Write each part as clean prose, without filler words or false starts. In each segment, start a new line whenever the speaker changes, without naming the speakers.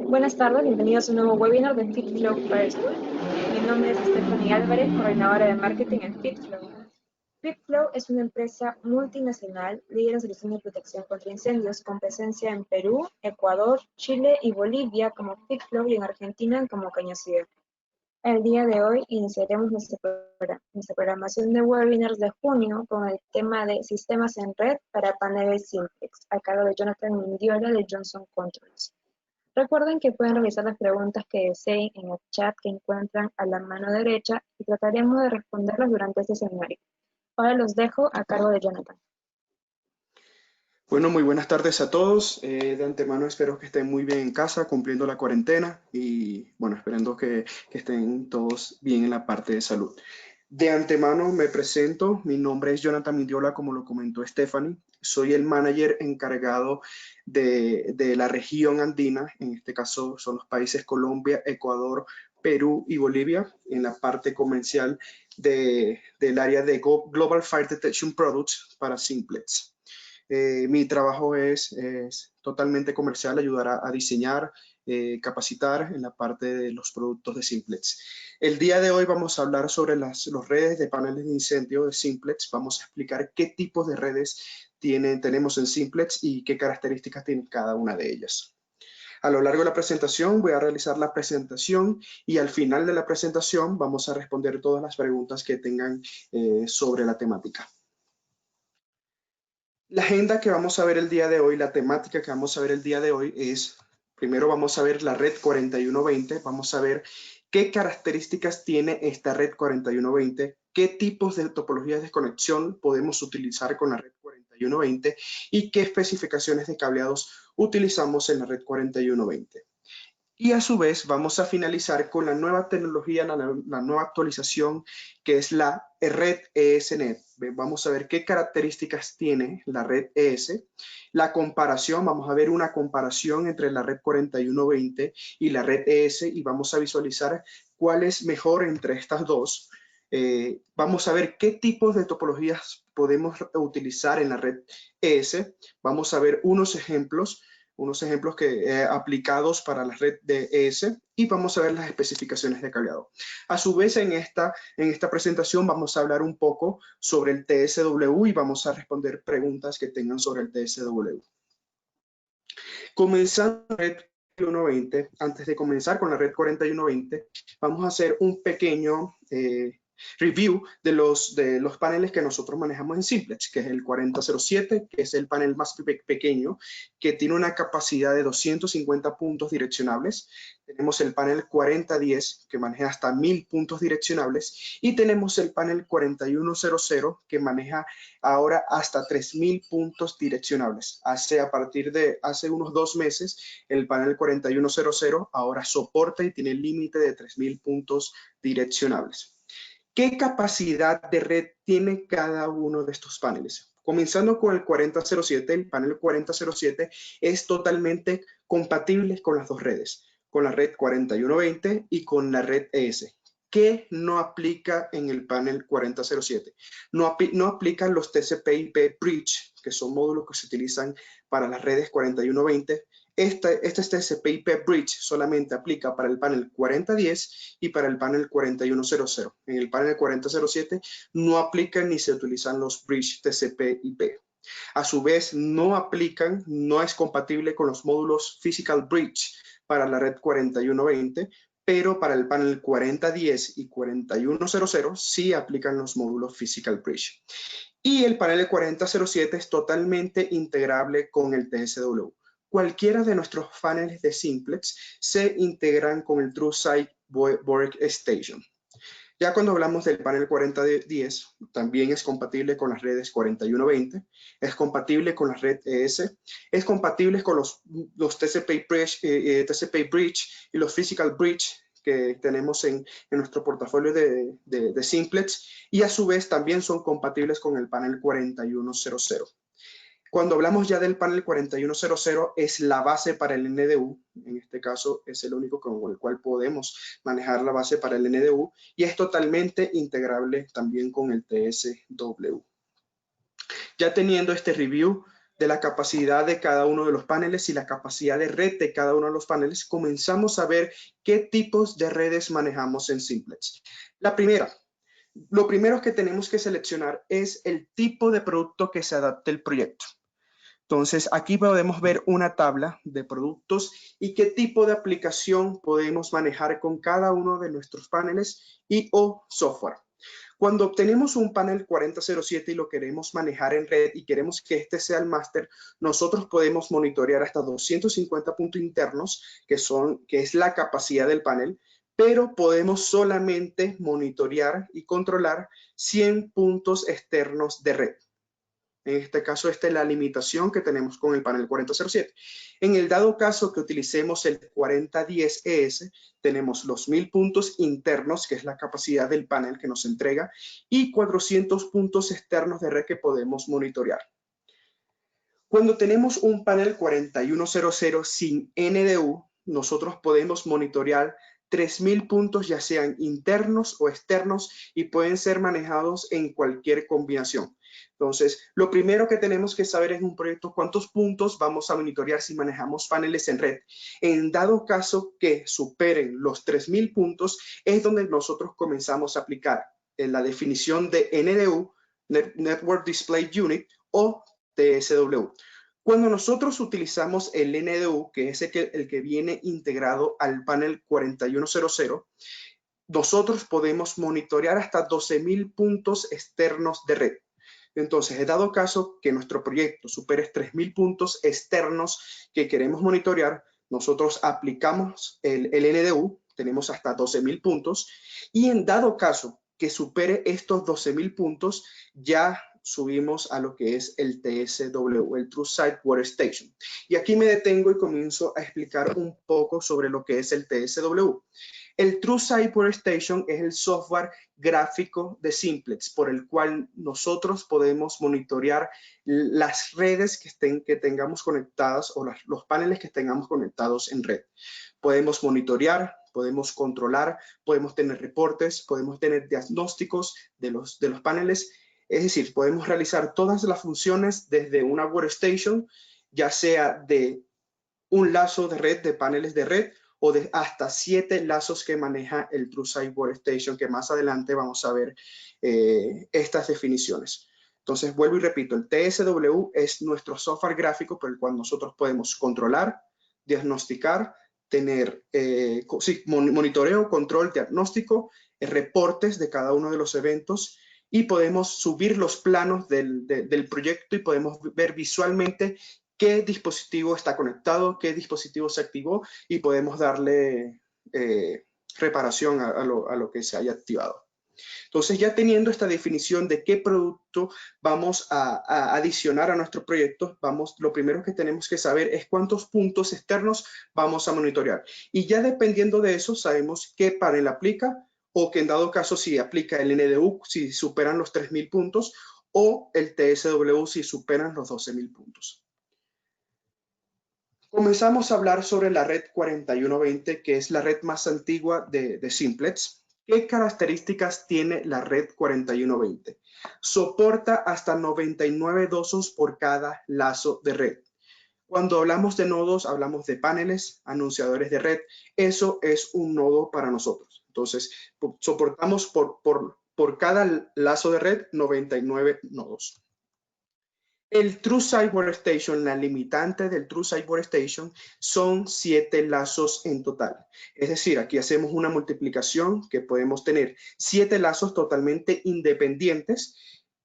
Buenas tardes, bienvenidos a un nuevo webinar de FitFlow para School. Mi nombre es Stephanie Álvarez, coordinadora de marketing en FitFlow. FitFlow es una empresa multinacional líder en soluciones de protección contra incendios con presencia en Perú, Ecuador, Chile y Bolivia como FitFlow y en Argentina como Cañacier. El día de hoy iniciaremos nuestra programación de webinars de junio con el tema de sistemas en red para paneles simplex, a cargo de Jonathan Mindiola de Johnson Controls. Recuerden que pueden realizar las preguntas que deseen en el chat que encuentran a la mano derecha y trataremos de responderlas durante este seminario. Ahora los dejo a cargo de Jonathan.
Bueno, muy buenas tardes a todos. De antemano espero que estén muy bien en casa, cumpliendo la cuarentena y bueno, esperando que estén todos bien en la parte de salud. De antemano me presento, mi nombre es Jonathan Mindiola, como lo comentó Stephanie. Soy el manager encargado de la región andina, en este caso son los países Colombia, Ecuador, Perú y Bolivia, en la parte comercial del área de Global Fire Detection Products para Simplex. Mi trabajo es totalmente comercial, ayudar a diseñar, capacitar en la parte de los productos de Simplex. El día de hoy vamos a hablar sobre las redes de paneles de incendio de Simplex. Vamos a explicar qué tipos de redes tenemos en Simplex y qué características tiene cada una de ellas. A lo largo de la presentación voy a realizar la presentación y al final de la presentación vamos a responder todas las preguntas que tengan sobre la temática. La agenda que vamos a ver el día de hoy, la temática que vamos a ver el día de hoy es, primero vamos a ver la red 4120, vamos a ver qué características tiene esta red 4120, qué tipos de topologías de conexión podemos utilizar con la red 4120 y qué especificaciones de cableados utilizamos en la red 4120. Y a su vez vamos a finalizar con la nueva tecnología, la nueva actualización que es la red ESNet. Vamos a ver qué características tiene la red ES. La comparación, vamos a ver una comparación entre la red 4120 y la red ES y vamos a visualizar cuál es mejor entre estas dos. Vamos a ver qué tipos de topologías podemos utilizar en la red ES. Vamos a ver unos ejemplos que aplicados para la red de ES y vamos a ver las especificaciones de cableado. A su vez, en esta presentación vamos a hablar un poco sobre el TSW y vamos a responder preguntas que tengan sobre el TSW. Comenzando la red 4120, antes de comenzar con la red 4120, vamos a hacer un pequeño review de los paneles que nosotros manejamos en Simplex, que es el 4007, que es el panel más pequeño, que tiene una capacidad de 250 puntos direccionables. Tenemos el panel 4010, que maneja hasta 1000 puntos direccionables, y tenemos el panel 4100, que maneja ahora hasta 3000 puntos direccionables. Hace unos 2 meses, el panel 4100 ahora soporta y tiene el límite de 3000 puntos direccionables. ¿Qué capacidad de red tiene cada uno de estos paneles? Comenzando con el 4007, el panel 4007 es totalmente compatible con las dos redes, con la red 4120 y con la red ES. ¿Qué no aplica en el panel 4007? No aplican los TCP/IP Bridge, que son módulos que se utilizan para las redes 4120. Este TCP/IP Bridge solamente aplica para el panel 4010 y para el panel 4100. En el panel 4007 no aplican ni se utilizan los Bridge TCP/IP. A su vez, no es compatible con los módulos Physical Bridge para la red 4120, pero para el panel 4010 y 4100 sí aplican los módulos Physical Bridge. Y el panel 4007 es totalmente integrable con el TSW. Cualquiera de nuestros paneles de Simplex se integran con el TrueSight Workstation. Ya cuando hablamos del panel 4010, también es compatible con las redes 4120, es compatible con la red ES, es compatible con los TCP Bridge y los Physical Bridge que tenemos en nuestro portafolio de Simplex, y a su vez también son compatibles con el panel 4100. Cuando hablamos ya del panel 4100, es la base para el NDU. En este caso es el único con el cual podemos manejar la base para el NDU y es totalmente integrable también con el TSW. Ya teniendo este review de la capacidad de cada uno de los paneles y la capacidad de red de cada uno de los paneles, comenzamos a ver qué tipos de redes manejamos en Simplex. Lo primero que tenemos que seleccionar es el tipo de producto que se adapte al proyecto. Entonces, aquí podemos ver una tabla de productos y qué tipo de aplicación podemos manejar con cada uno de nuestros paneles y o software. Cuando obtenemos un panel 4007 y lo queremos manejar en red y queremos que este sea el máster, nosotros podemos monitorear hasta 250 puntos internos, que es la capacidad del panel, pero podemos solamente monitorear y controlar 100 puntos externos de red. En este caso, esta es la limitación que tenemos con el panel 4007. En el dado caso que utilicemos el 4010ES, tenemos los 1000 puntos internos, que es la capacidad del panel que nos entrega, y 400 puntos externos de red que podemos monitorear. Cuando tenemos un panel 4100 sin NDU, nosotros podemos monitorear 3000 puntos, ya sean internos o externos, y pueden ser manejados en cualquier combinación. Entonces, lo primero que tenemos que saber en un proyecto, cuántos puntos vamos a monitorear si manejamos paneles en red. En dado caso que superen los 3000 puntos, es donde nosotros comenzamos a aplicar la definición de NDU, Network Display Unit, o TSW. Cuando nosotros utilizamos el NDU, que es el que viene integrado al panel 4100, nosotros podemos monitorear hasta 12,000 puntos externos de red. Entonces, he dado caso que nuestro proyecto supere 3000 puntos externos que queremos monitorear, nosotros aplicamos el NDU, tenemos hasta 12,000 puntos, y en dado caso que supere estos 12,000 puntos, ya subimos a lo que es el TSW, el True Site Workstation. Y aquí me detengo y comienzo a explicar un poco sobre lo que es el TSW. El True Site Workstation es el software gráfico de Simplex por el cual nosotros podemos monitorear las redes que tengamos conectadas o los paneles que tengamos conectados en red. Podemos monitorear, podemos controlar, podemos tener reportes, podemos tener diagnósticos de los paneles. Es decir, podemos realizar todas las funciones desde una workstation, ya sea de un lazo de red, de paneles de red, o de hasta 7 lazos que maneja el True Site Workstation, que más adelante vamos a ver estas definiciones. Entonces, vuelvo y repito, el TSW es nuestro software gráfico por el cual nosotros podemos controlar, diagnosticar, tener monitoreo, control, diagnóstico, reportes de cada uno de los eventos, y podemos subir los planos del proyecto y podemos ver visualmente qué dispositivo está conectado, qué dispositivo se activó, y podemos darle reparación a lo que se haya activado. Entonces, ya teniendo esta definición de qué producto vamos a adicionar a nuestro proyecto, lo primero que tenemos que saber es cuántos puntos externos vamos a monitorear. Y ya dependiendo de eso, sabemos qué panel aplica, o que en dado caso si aplica el NDU si superan los 3000 puntos, o el TSW si superan los 12,000 puntos. Comenzamos a hablar sobre la red 4120, que es la red más antigua de Simplex. ¿Qué características tiene la red 4120? Soporta hasta 99 nodos por cada lazo de red. Cuando hablamos de nodos, hablamos de paneles, anunciadores de red. Eso es un nodo para nosotros. Entonces, soportamos por cada lazo de red 99 nodos. El True Site Workstation, la limitante del True Site Workstation, son 7 lazos en total. Es decir, aquí hacemos una multiplicación que podemos tener 7 lazos totalmente independientes,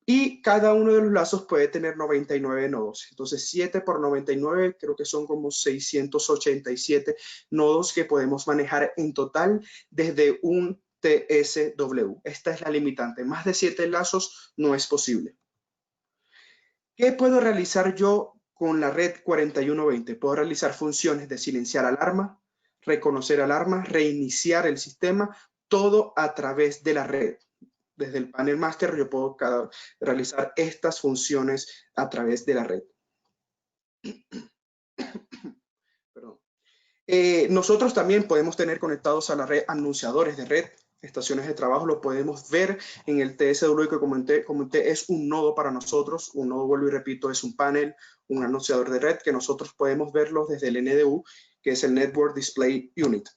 y cada uno de los lazos puede tener 99 nodos. Entonces, 7 por 99 creo que son como 687 nodos que podemos manejar en total desde un TSW. Esta es la limitante. Más de 7 lazos no es posible. ¿Qué puedo realizar yo con la red 4120? Puedo realizar funciones de silenciar alarma, reconocer alarma, reiniciar el sistema, todo a través de la red. Desde el panel master yo puedo realizar estas funciones a través de la red. Perdón. Nosotros también podemos tener conectados a la red anunciadores de red, estaciones de trabajo, lo podemos ver en el TSW que comenté, es un nodo para nosotros. Un nodo, vuelvo y repito, es un panel, un anunciador de red que nosotros podemos verlo desde el NDU, que es el Network Display Unit.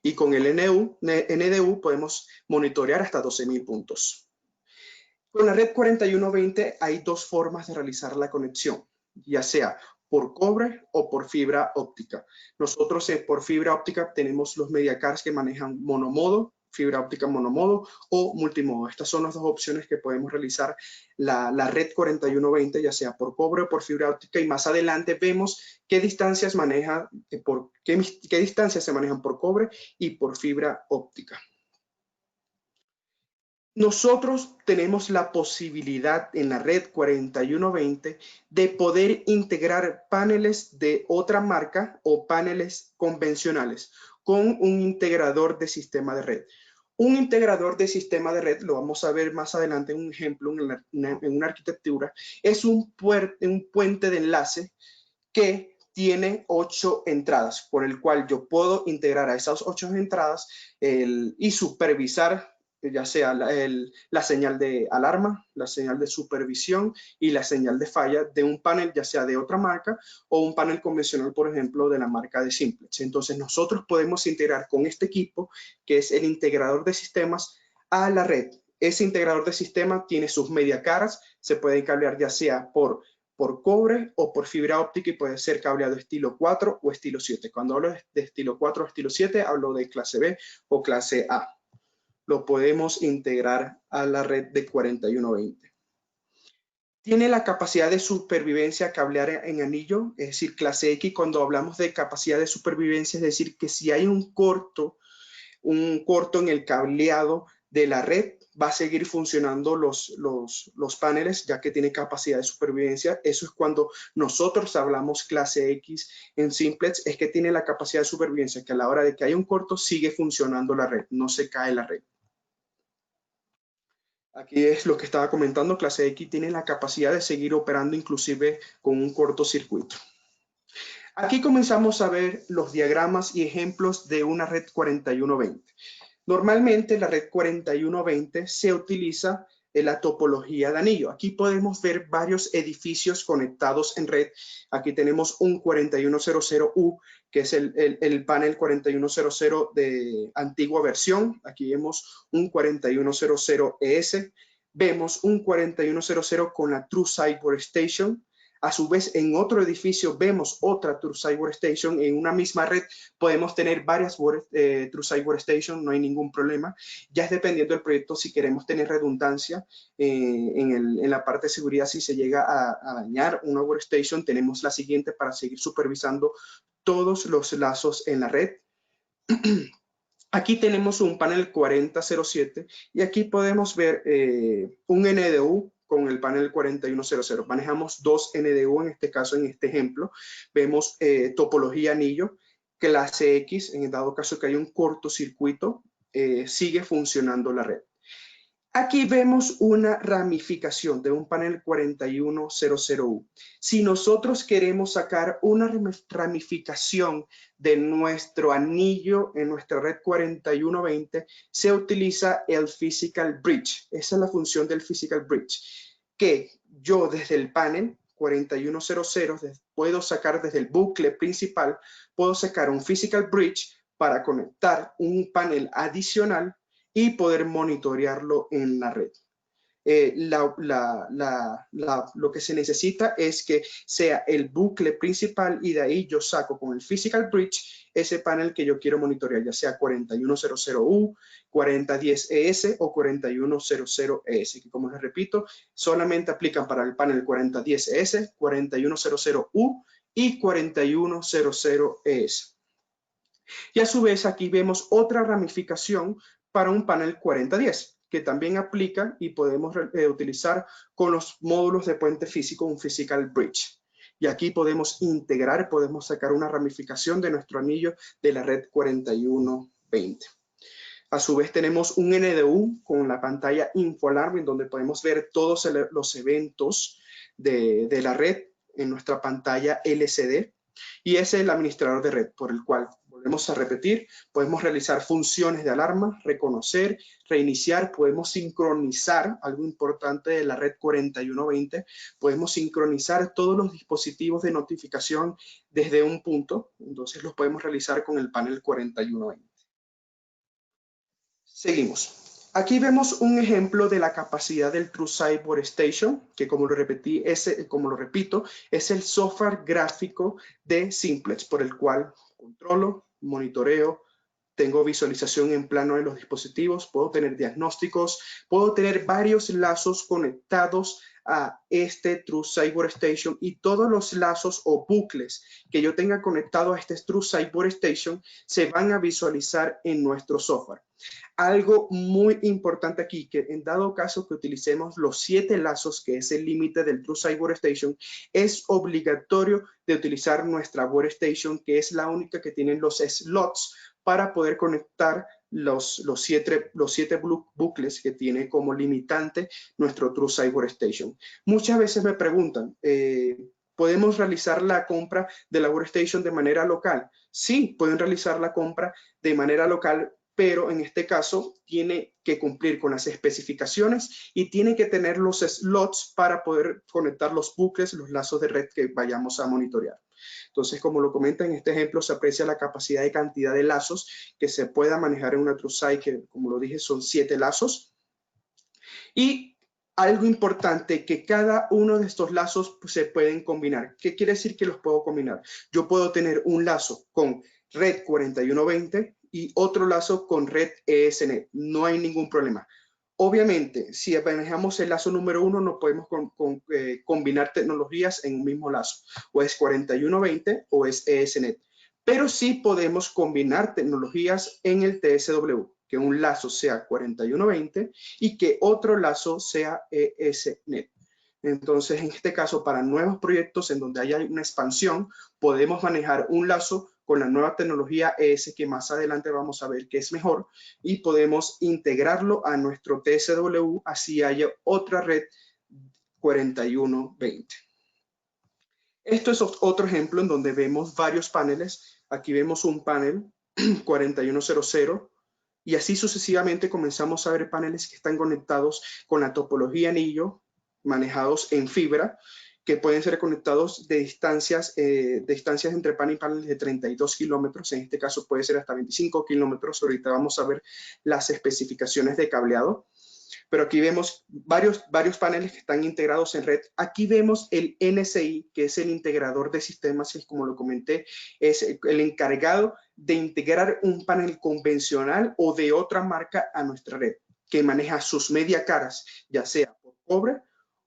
Y con el NDU podemos monitorear hasta 12,000 puntos. Con la red 4120 hay dos formas de realizar la conexión, ya sea por cobre o por fibra óptica. Nosotros por fibra óptica tenemos los media cards que manejan monomodo, fibra óptica monomodo o multimodo. Estas son las dos opciones que podemos realizar la red 4120, ya sea por cobre o por fibra óptica, y más adelante vemos qué distancias qué distancias se manejan por cobre y por fibra óptica. Nosotros tenemos la posibilidad en la red 4120 de poder integrar paneles de otra marca o paneles convencionales con un integrador de sistema de red. Un integrador de sistema de red, lo vamos a ver más adelante en un ejemplo en una arquitectura, es un puente de enlace que tiene 8 entradas, por el cual yo puedo integrar a esas 8 entradas y supervisar ya sea la señal de alarma, la señal de supervisión y la señal de falla de un panel, ya sea de otra marca o un panel convencional, por ejemplo, de la marca de Simplex. Entonces, nosotros podemos integrar con este equipo, que es el integrador de sistemas, a la red. Ese integrador de sistema tiene sus media caras, se puede cablear ya sea por cobre o por fibra óptica y puede ser cableado estilo 4 o estilo 7. Cuando hablo de estilo 4 o estilo 7, hablo de clase B o clase A. Lo podemos integrar a la red de 4120. Tiene la capacidad de supervivencia cablear en anillo, es decir, clase X. Cuando hablamos de capacidad de supervivencia, es decir, que si hay un corto en el cableado de la red, va a seguir funcionando los paneles, ya que tiene capacidad de supervivencia. Eso es cuando nosotros hablamos clase X en Simplex, es que tiene la capacidad de supervivencia, que a la hora de que hay un corto sigue funcionando la red, no se cae la red. Aquí es lo que estaba comentando, clase X tiene la capacidad de seguir operando inclusive con un cortocircuito. Aquí comenzamos a ver los diagramas y ejemplos de una red 4120. Normalmente la red 4120 se utiliza en la topología de anillo. Aquí podemos ver varios edificios conectados en red. Aquí tenemos un 4100U, que es el panel 4100 de antigua versión. Aquí vemos un 4100ES. Vemos un 4100 con la True Cyber Station. A su vez, en otro edificio vemos otra True Cyber Station. En una misma red podemos tener varias True Cyber Station, no hay ningún problema. Ya es dependiendo del proyecto si queremos tener redundancia en la parte de seguridad. Si se llega a dañar una workstation, tenemos la siguiente para seguir supervisando todos los lazos en la red. Aquí tenemos un panel 4007 y aquí podemos ver un NDU con el panel 4100. Manejamos dos NDU en este caso, en este ejemplo. Vemos topología anillo, clase X, en el dado caso que hay un cortocircuito, sigue funcionando la red. Aquí vemos una ramificación de un panel 4100U. Si nosotros queremos sacar una ramificación de nuestro anillo en nuestra red 4120, se utiliza el Physical Bridge. Esa es la función del Physical Bridge, que yo desde el panel 4100 puedo sacar desde el bucle principal, puedo sacar un Physical Bridge para conectar un panel adicional y poder monitorearlo en la red. Lo que se necesita es que sea el bucle principal y de ahí yo saco con el Physical Bridge ese panel que yo quiero monitorear, ya sea 4100U, 4010ES o 4100ES, que como les repito, solamente aplican para el panel 4010ES, 4100U y 4100ES. Y a su vez aquí vemos otra ramificación para un panel 4010, que también aplica y podemos utilizar con los módulos de puente físico, un Physical Bridge. Y aquí podemos integrar, podemos sacar una ramificación de nuestro anillo de la red 4120. A su vez tenemos un NDU con la pantalla InfoAlarm, en donde podemos ver todos los eventos de la red en nuestra pantalla LCD. Y es el administrador de red, por el cual Volvemos a repetir, podemos realizar funciones de alarma, reconocer, reiniciar, podemos sincronizar, algo importante de la red 4120, podemos sincronizar todos los dispositivos de notificación desde un punto, entonces los podemos realizar con el panel 4120. Seguimos. Aquí vemos un ejemplo de la capacidad del TrueSight Workstation, que como lo repito, es el software gráfico de Simplex, por el cual controlo, monitoreo, tengo visualización en plano de los dispositivos, puedo tener diagnósticos, puedo tener varios lazos conectados a este TrueSight Workstation y todos los lazos o bucles que yo tenga conectado a este TrueSight Workstation se van a visualizar en nuestro software. Algo muy importante aquí, que en dado caso que utilicemos los 7 lazos, que es el límite del TrueSight Workstation, es obligatorio de utilizar nuestra Workstation, que es la única que tiene los slots para poder conectar los siete bucles que tiene como limitante nuestro TrueSight Workstation. Muchas veces me preguntan, ¿podemos realizar la compra de la Workstation de manera local? Sí, pueden realizar la compra de manera local, pero en este caso tiene que cumplir con las especificaciones y tiene que tener los slots para poder conectar los bucles, los lazos de red que vayamos a monitorear. Entonces, como lo comenta en este ejemplo, se aprecia la capacidad de cantidad de lazos que se pueda manejar en una TrueSight, que como lo dije son 7 lazos. Y algo importante, que cada uno de estos lazos se pueden combinar. ¿Qué quiere decir que los puedo combinar? Yo puedo tener un lazo con red 4120 y otro lazo con red ESNet. No hay ningún problema. Obviamente, si manejamos el lazo número 1, no podemos combinar tecnologías en un mismo lazo. O es 4120 o es ESNet. Pero sí podemos combinar tecnologías en el TSW, que un lazo sea 4120 y que otro lazo sea ESNet. Entonces, en este caso, para nuevos proyectos en donde haya una expansión, podemos manejar un lazo con la nueva tecnología ES, que más adelante vamos a ver que es mejor, y podemos integrarlo a nuestro TSW, así haya otra red 4120. Esto es otro ejemplo en donde vemos varios paneles. Aquí vemos un panel 4100 y así sucesivamente comenzamos a ver paneles que están conectados con la topología anillo, manejados en fibra, que pueden ser conectados de distancias entre panel y panel de 32 kilómetros. En este caso puede ser hasta 25 kilómetros. Ahorita vamos a ver las especificaciones de cableado. Pero aquí vemos varios paneles que están integrados en red. Aquí vemos el NSI, que es el integrador de sistemas, y como lo comenté, es el encargado de integrar un panel convencional o de otra marca a nuestra red, que maneja sus media caras, ya sea por cobre,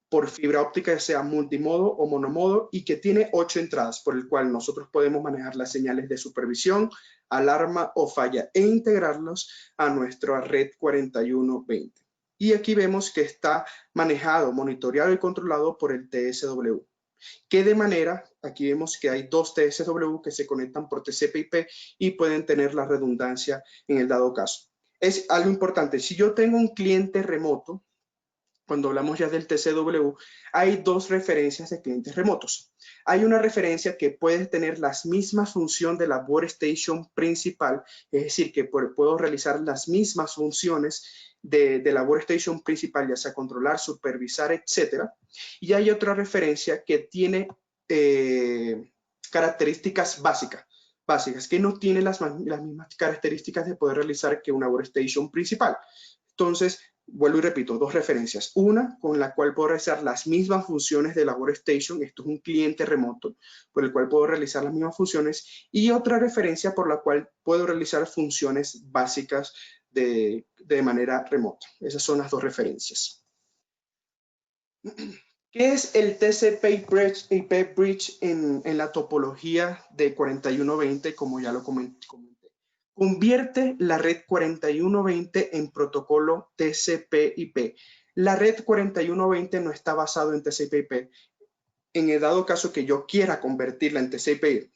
por fibra óptica, ya sea multimodo o monomodo, y que tiene 8 entradas, por el cual nosotros podemos manejar las señales de supervisión, alarma o falla e integrarlos a nuestra red 4120. Y aquí vemos que está manejado, monitoreado y controlado por el TSW. Que de manera, aquí vemos que hay 2 TSW que se conectan por TCP/IP y pueden tener la redundancia en el dado caso. Es algo importante, si yo tengo un cliente remoto, cuando hablamos ya del TCW, hay 2 referencias de clientes remotos. Hay una referencia que puede tener las mismas funciones de la Workstation principal, es decir, que puedo realizar las mismas funciones de la Workstation principal, ya sea controlar, supervisar, etcétera. Y hay otra referencia que tiene características básicas, que no tiene las mismas características de poder realizar que una Workstation principal. Entonces, vuelvo y repito, 2 referencias. Una con la cual puedo realizar las mismas funciones de la Workstation. Esto es un cliente remoto por el cual puedo realizar las mismas funciones. Y otra referencia por la cual puedo realizar funciones básicas de manera remota. Esas son las 2 referencias. ¿Qué es el TCP/IP Bridge en la topología de 4120? Como ya lo comenté. Convierte la red 4120 en protocolo TCP/IP. La red 4120 no está basado en TCP/IP. En el dado caso que yo quiera convertirla en TCP/IP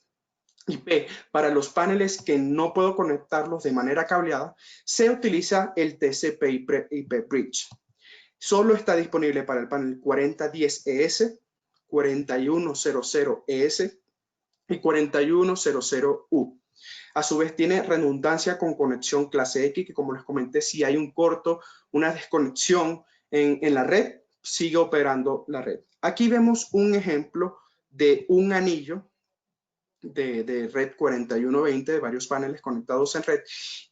para los paneles que no puedo conectarlos de manera cableada, se utiliza el TCP/IP Bridge. Solo está disponible para el panel 4010ES, 4100ES y 4100U. A su vez tiene redundancia con conexión clase X, que como les comenté, si hay un corto, una desconexión en la red, sigue operando la red. Aquí vemos un ejemplo de un anillo de red 4120, de varios paneles conectados en red.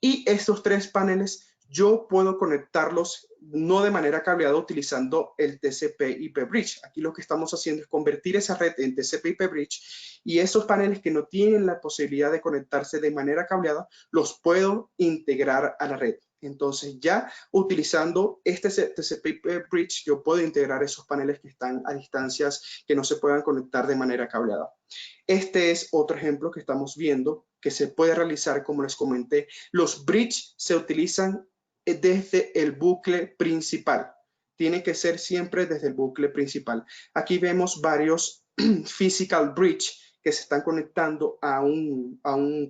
Y estos tres paneles yo puedo conectarlos no de manera cableada utilizando el TCP/IP Bridge. Aquí lo que estamos haciendo es convertir esa red en TCP/IP Bridge y esos paneles que no tienen la posibilidad de conectarse de manera cableada los puedo integrar a la red. Entonces ya utilizando este TCP/IP Bridge yo puedo integrar esos paneles que están a distancias que no se puedan conectar de manera cableada. Este es otro ejemplo que estamos viendo que se puede realizar, como les comenté. Los bridge se utilizan desde el bucle principal. Tiene que ser siempre desde el bucle principal. Aquí vemos varios physical bridge que se están conectando a un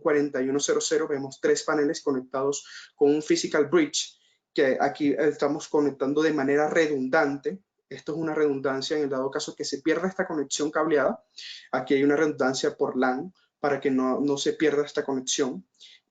4100. Vemos tres paneles conectados con un physical bridge que aquí estamos conectando de manera redundante. Esto es una redundancia en el dado caso que se pierda esta conexión cableada. Aquí hay una redundancia por LAN para que no se pierda esta conexión.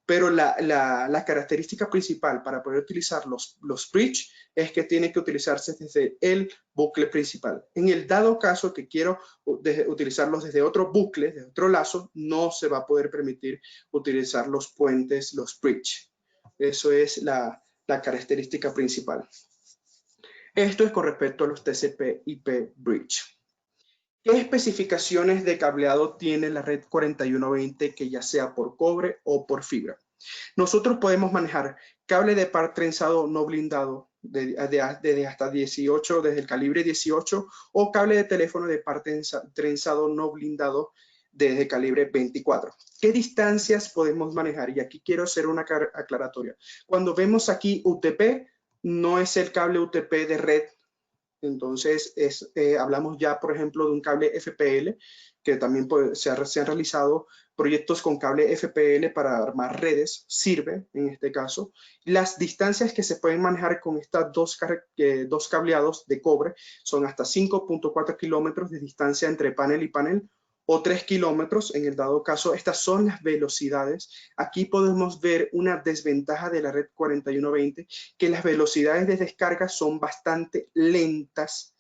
Pero la característica principal para poder utilizar los bridge es que tiene que utilizarse desde el bucle principal. En el dado caso que quiero utilizarlos desde otro bucle, desde otro lazo, no se va a poder permitir utilizar los puentes, los bridge. Eso es la característica principal. Esto es con respecto a los TCP/IP Bridge. ¿Qué especificaciones de cableado tiene la red 4120 que ya sea por cobre o por fibra? Nosotros podemos manejar cable de par trenzado no blindado desde hasta 18, desde el calibre 18, o cable de teléfono de par trenzado no blindado desde el calibre 24. ¿Qué distancias podemos manejar? Y aquí quiero hacer una aclaratoria. Cuando vemos aquí UTP, no es el cable UTP de red. Entonces, hablamos ya, por ejemplo, de un cable FPL, que también se han realizado proyectos con cable FPL para armar redes, sirve en este caso. Las distancias que se pueden manejar con estas dos cableados de cobre son hasta 5.4 kilómetros de distancia entre panel y panel, o 3 kilómetros en el dado caso. Estas son las velocidades. Aquí podemos ver una desventaja de la red 4120, que las velocidades de descarga son bastante lentas,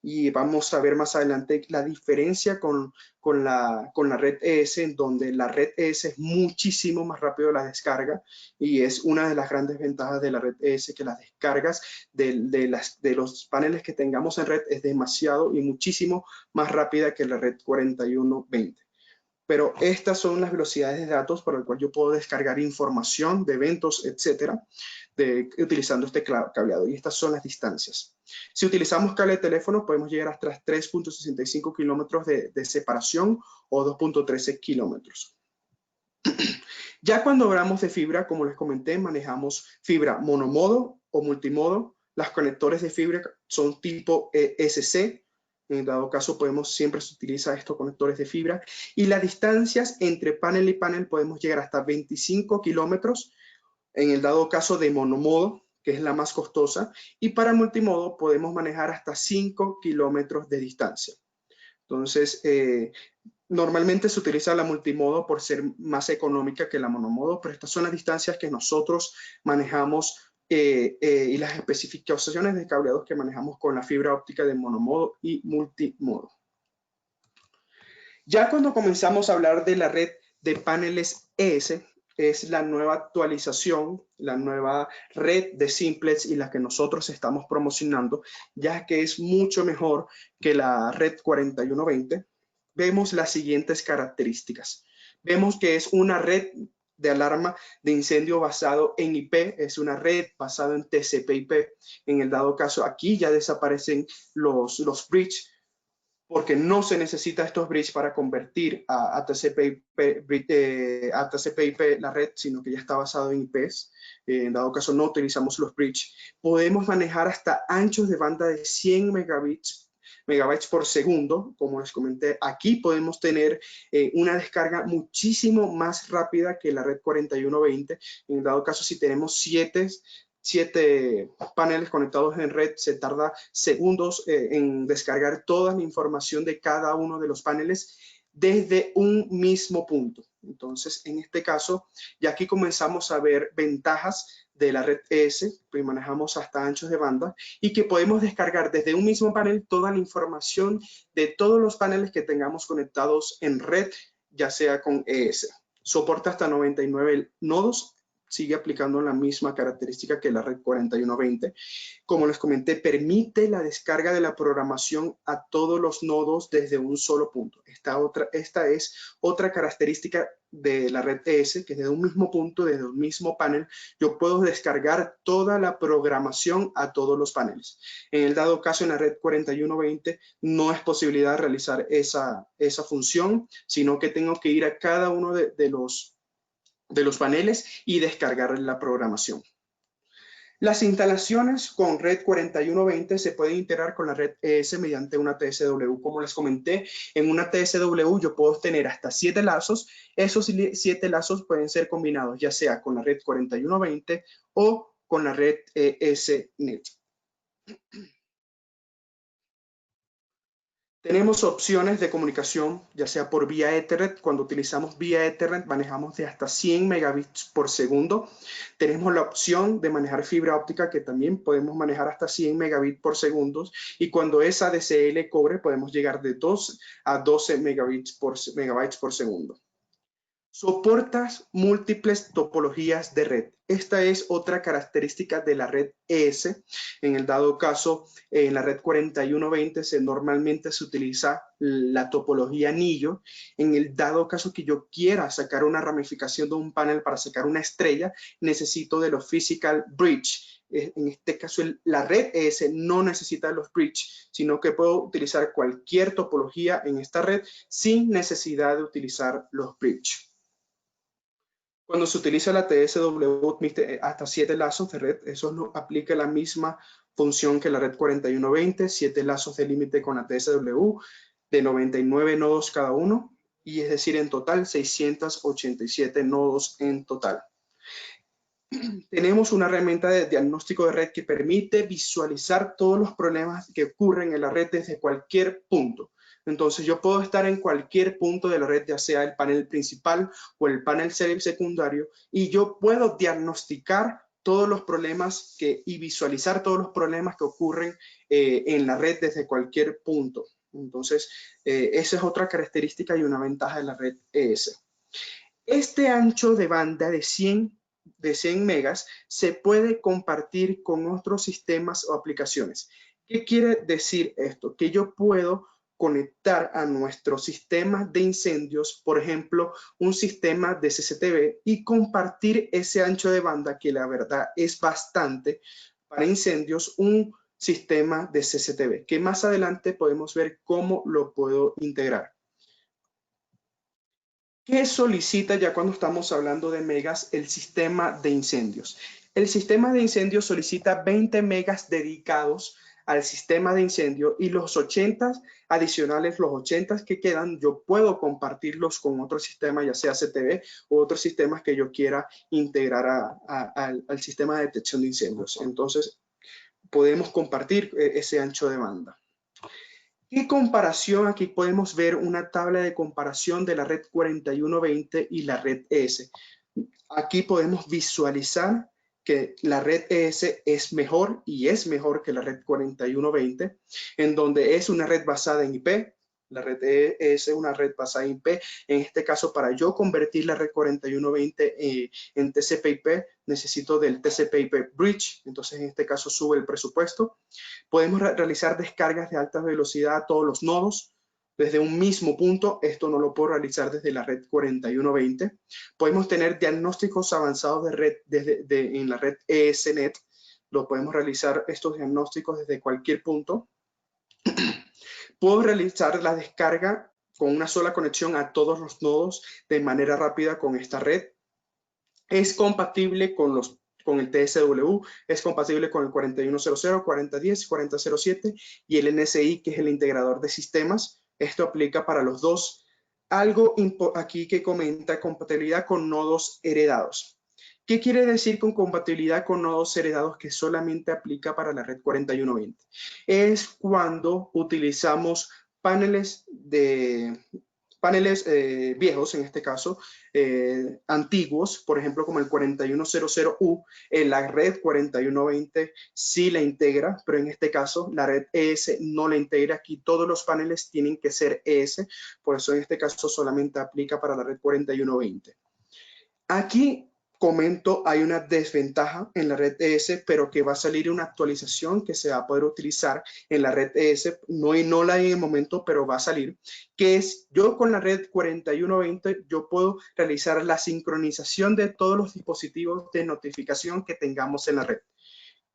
y vamos a ver más adelante la diferencia con la red ES, en donde la red ES es muchísimo más rápido la descarga, y es una de las grandes ventajas de la red ES, que las descargas de los paneles que tengamos en red es demasiado y muchísimo más rápida que la red 4120. Pero estas son las velocidades de datos para el cual yo puedo descargar información de eventos, etcétera, utilizando este cableado. Y estas son las distancias. Si utilizamos cable de teléfono, podemos llegar hasta 3.65 kilómetros de separación o 2.13 kilómetros. Ya cuando hablamos de fibra, como les comenté, manejamos fibra monomodo o multimodo. Los conectores de fibra son tipo SC. En dado caso, siempre se utiliza estos conectores de fibra. Y las distancias entre panel y panel podemos llegar hasta 25 kilómetros en el dado caso de monomodo, que es la más costosa. Y para multimodo podemos manejar hasta 5 kilómetros de distancia. Entonces, normalmente se utiliza la multimodo por ser más económica que la monomodo, pero estas son las distancias que nosotros manejamos y las especificaciones de cableados que manejamos con la fibra óptica de monomodo y multimodo. Ya cuando comenzamos a hablar de la red de paneles ES, es la nueva actualización, la nueva red de simplex y la que nosotros estamos promocionando, ya que es mucho mejor que la red 4120. Vemos las siguientes características. Vemos que es una red de alarma de incendio basado en IP, es una red basada en TCP/IP. En el dado caso, aquí ya desaparecen los bridge, porque no se necesita estos bridge para convertir a TCP/IP la red, sino que ya está basado en IPs. En dado caso, no utilizamos los bridge. Podemos manejar hasta anchos de banda de 100 megabytes por segundo. Como les comenté, aquí podemos tener una descarga muchísimo más rápida que la red 4120. En dado caso, si tenemos 7 paneles conectados en red, se tarda segundos en descargar toda la información de cada uno de los paneles. desde un mismo punto. Entonces, en este caso, ya aquí comenzamos a ver ventajas de la red ES, pues manejamos hasta anchos de banda y que podemos descargar desde un mismo panel toda la información de todos los paneles que tengamos conectados en red, ya sea con ES. Soporta hasta 99 nodos, sigue aplicando la misma característica que la red 4120. Como les comenté, permite la descarga de la programación a todos los nodos desde un solo punto. Esta es otra característica de la red ES, que desde un mismo punto, desde un mismo panel, yo puedo descargar toda la programación a todos los paneles. En el dado caso, en la red 4120 no es posibilidad de realizar esa función, sino que tengo que ir a cada uno de los paneles y descargar la programación. Las instalaciones con red 4120 se pueden integrar con la red ES mediante una TSW. Como les comenté, en una TSW yo puedo tener hasta 7 lazos. Esos 7 lazos pueden ser combinados ya sea con la red 4120 o con la red ESNet. Tenemos opciones de comunicación, ya sea por vía Ethernet. Cuando utilizamos vía Ethernet manejamos de hasta 100 megabits por segundo. Tenemos la opción de manejar fibra óptica, que también podemos manejar hasta 100 megabits por segundo. Y cuando es ADSL cobre, podemos llegar de 2 a 12 megabytes por segundo. Soportas múltiples topologías de red. Esta es otra característica de la red ES. En el dado caso, en la red 4120 normalmente se utiliza la topología anillo. En el dado caso que yo quiera sacar una ramificación de un panel para sacar una estrella, necesito de los physical bridge. En este caso, la red ES no necesita los bridge, sino que puedo utilizar cualquier topología en esta red sin necesidad de utilizar los bridge. Cuando se utiliza la TSW hasta 7 lazos de red, eso no aplica la misma función que la red 4120, 7 lazos de límite con la TSW de 99 nodos cada uno, y es decir, en total 687 nodos en total. Tenemos una herramienta de diagnóstico de red que permite visualizar todos los problemas que ocurren en la red desde cualquier punto. Entonces yo puedo estar en cualquier punto de la red, ya sea el panel principal o el panel secundario, y yo puedo diagnosticar todos los problemas y visualizar todos los problemas que ocurren en la red desde cualquier punto. Entonces, esa es otra característica y una ventaja de la red ES. Este ancho de banda de 100 megas se puede compartir con otros sistemas o aplicaciones. ¿Qué quiere decir esto? Que yo puedo conectar a nuestro sistema de incendios, por ejemplo, un sistema de CCTV, y compartir ese ancho de banda, que la verdad es bastante para incendios, un sistema de CCTV, que más adelante podemos ver cómo lo puedo integrar. ¿Qué solicita ya cuando estamos hablando de megas el sistema de incendios? El sistema de incendios solicita 20 megas dedicados al sistema de incendio, y los 80 adicionales, los 80 que quedan, yo puedo compartirlos con otro sistema, ya sea CTV o otros sistemas que yo quiera integrar al sistema de detección de incendios. Entonces, podemos compartir ese ancho de banda. ¿Qué comparación? Aquí podemos ver una tabla de comparación de la red 4120 y la red ES. Aquí podemos visualizar que la red ES es mejor, y es mejor que la red 4120, en donde es una red basada en IP. La red ES es una red basada en IP. En este caso, para yo convertir la red 4120 en TCP/IP, necesito del TCP/IP Bridge. Entonces, en este caso, sube el presupuesto. Podemos realizar descargas de alta velocidad a todos los nodos desde un mismo punto. Esto no lo puedo realizar desde la red 4120. Podemos tener diagnósticos avanzados de red en la red ESNet. Lo podemos realizar estos diagnósticos desde cualquier punto. Puedo realizar la descarga con una sola conexión a todos los nodos de manera rápida con esta red. Es compatible con el TSW, es compatible con el 4100, 4010, 4007 y el NSI, que es el integrador de sistemas. Esto aplica para los dos. Algo aquí que comenta: compatibilidad con nodos heredados. ¿Qué quiere decir con compatibilidad con nodos heredados que solamente aplica para la red 4120? Es cuando utilizamos paneles paneles viejos, en este caso, antiguos, por ejemplo, como el 4100U, la red 4120 sí la integra, pero en este caso la red ES no la integra. Aquí todos los paneles tienen que ser ES, por eso en este caso solamente aplica para la red 4120. Aquí comento, hay una desventaja en la red ES, pero que va a salir una actualización que se va a poder utilizar en la red ES, no la hay en el momento, pero va a salir, que es yo con la red 4120, yo puedo realizar la sincronización de todos los dispositivos de notificación que tengamos en la red.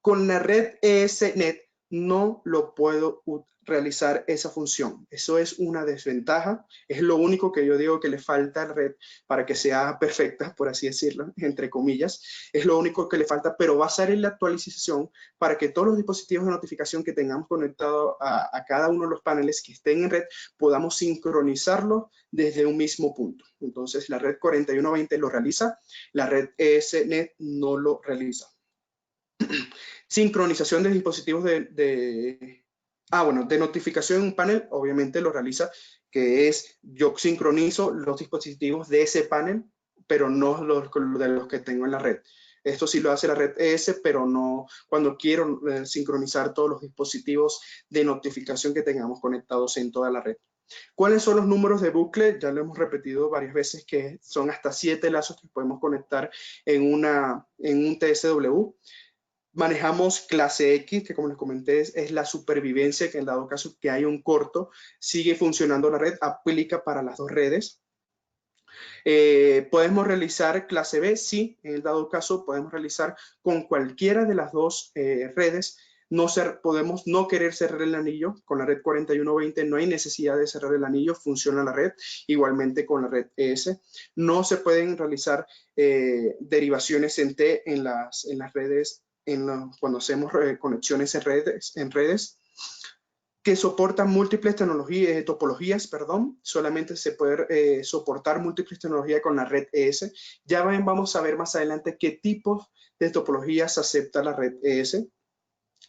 Con la red ESNet no lo puedo realizar esa función. Eso es una desventaja. Es lo único que yo digo que le falta a la red para que sea perfecta, por así decirlo, entre comillas. Es lo único que le falta, pero va a salir la actualización para que todos los dispositivos de notificación que tengamos conectados a cada uno de los paneles que estén en red, podamos sincronizarlo desde un mismo punto. Entonces, la red 4120 lo realiza, la red ESNet no lo realiza. Sincronización de dispositivos de notificación en un panel, obviamente lo realiza, que es yo sincronizo los dispositivos de ese panel, pero no los de los que tengo en la red. Esto sí lo hace la red ES, pero no cuando quiero sincronizar todos los dispositivos de notificación que tengamos conectados en toda la red. ¿Cuáles son los números de bucle? Ya lo hemos repetido varias veces, que son hasta 7 lazos que podemos conectar en un TSW. Manejamos clase X, que como les comenté es la supervivencia, que en dado caso que hay un corto, sigue funcionando la red, aplica para las dos redes. ¿Podemos realizar clase B? Sí, en el dado caso podemos realizar con cualquiera de las dos redes. Podemos no querer cerrar el anillo. Con la red 4120 no hay necesidad de cerrar el anillo, funciona la red. Igualmente con la red ES. No se pueden realizar derivaciones en T en las redes cuando hacemos conexiones en redes que soportan múltiples topologías, solamente se puede soportar múltiples tecnologías con la red ES. Ya vamos a ver más adelante qué tipos de topologías acepta la red ES.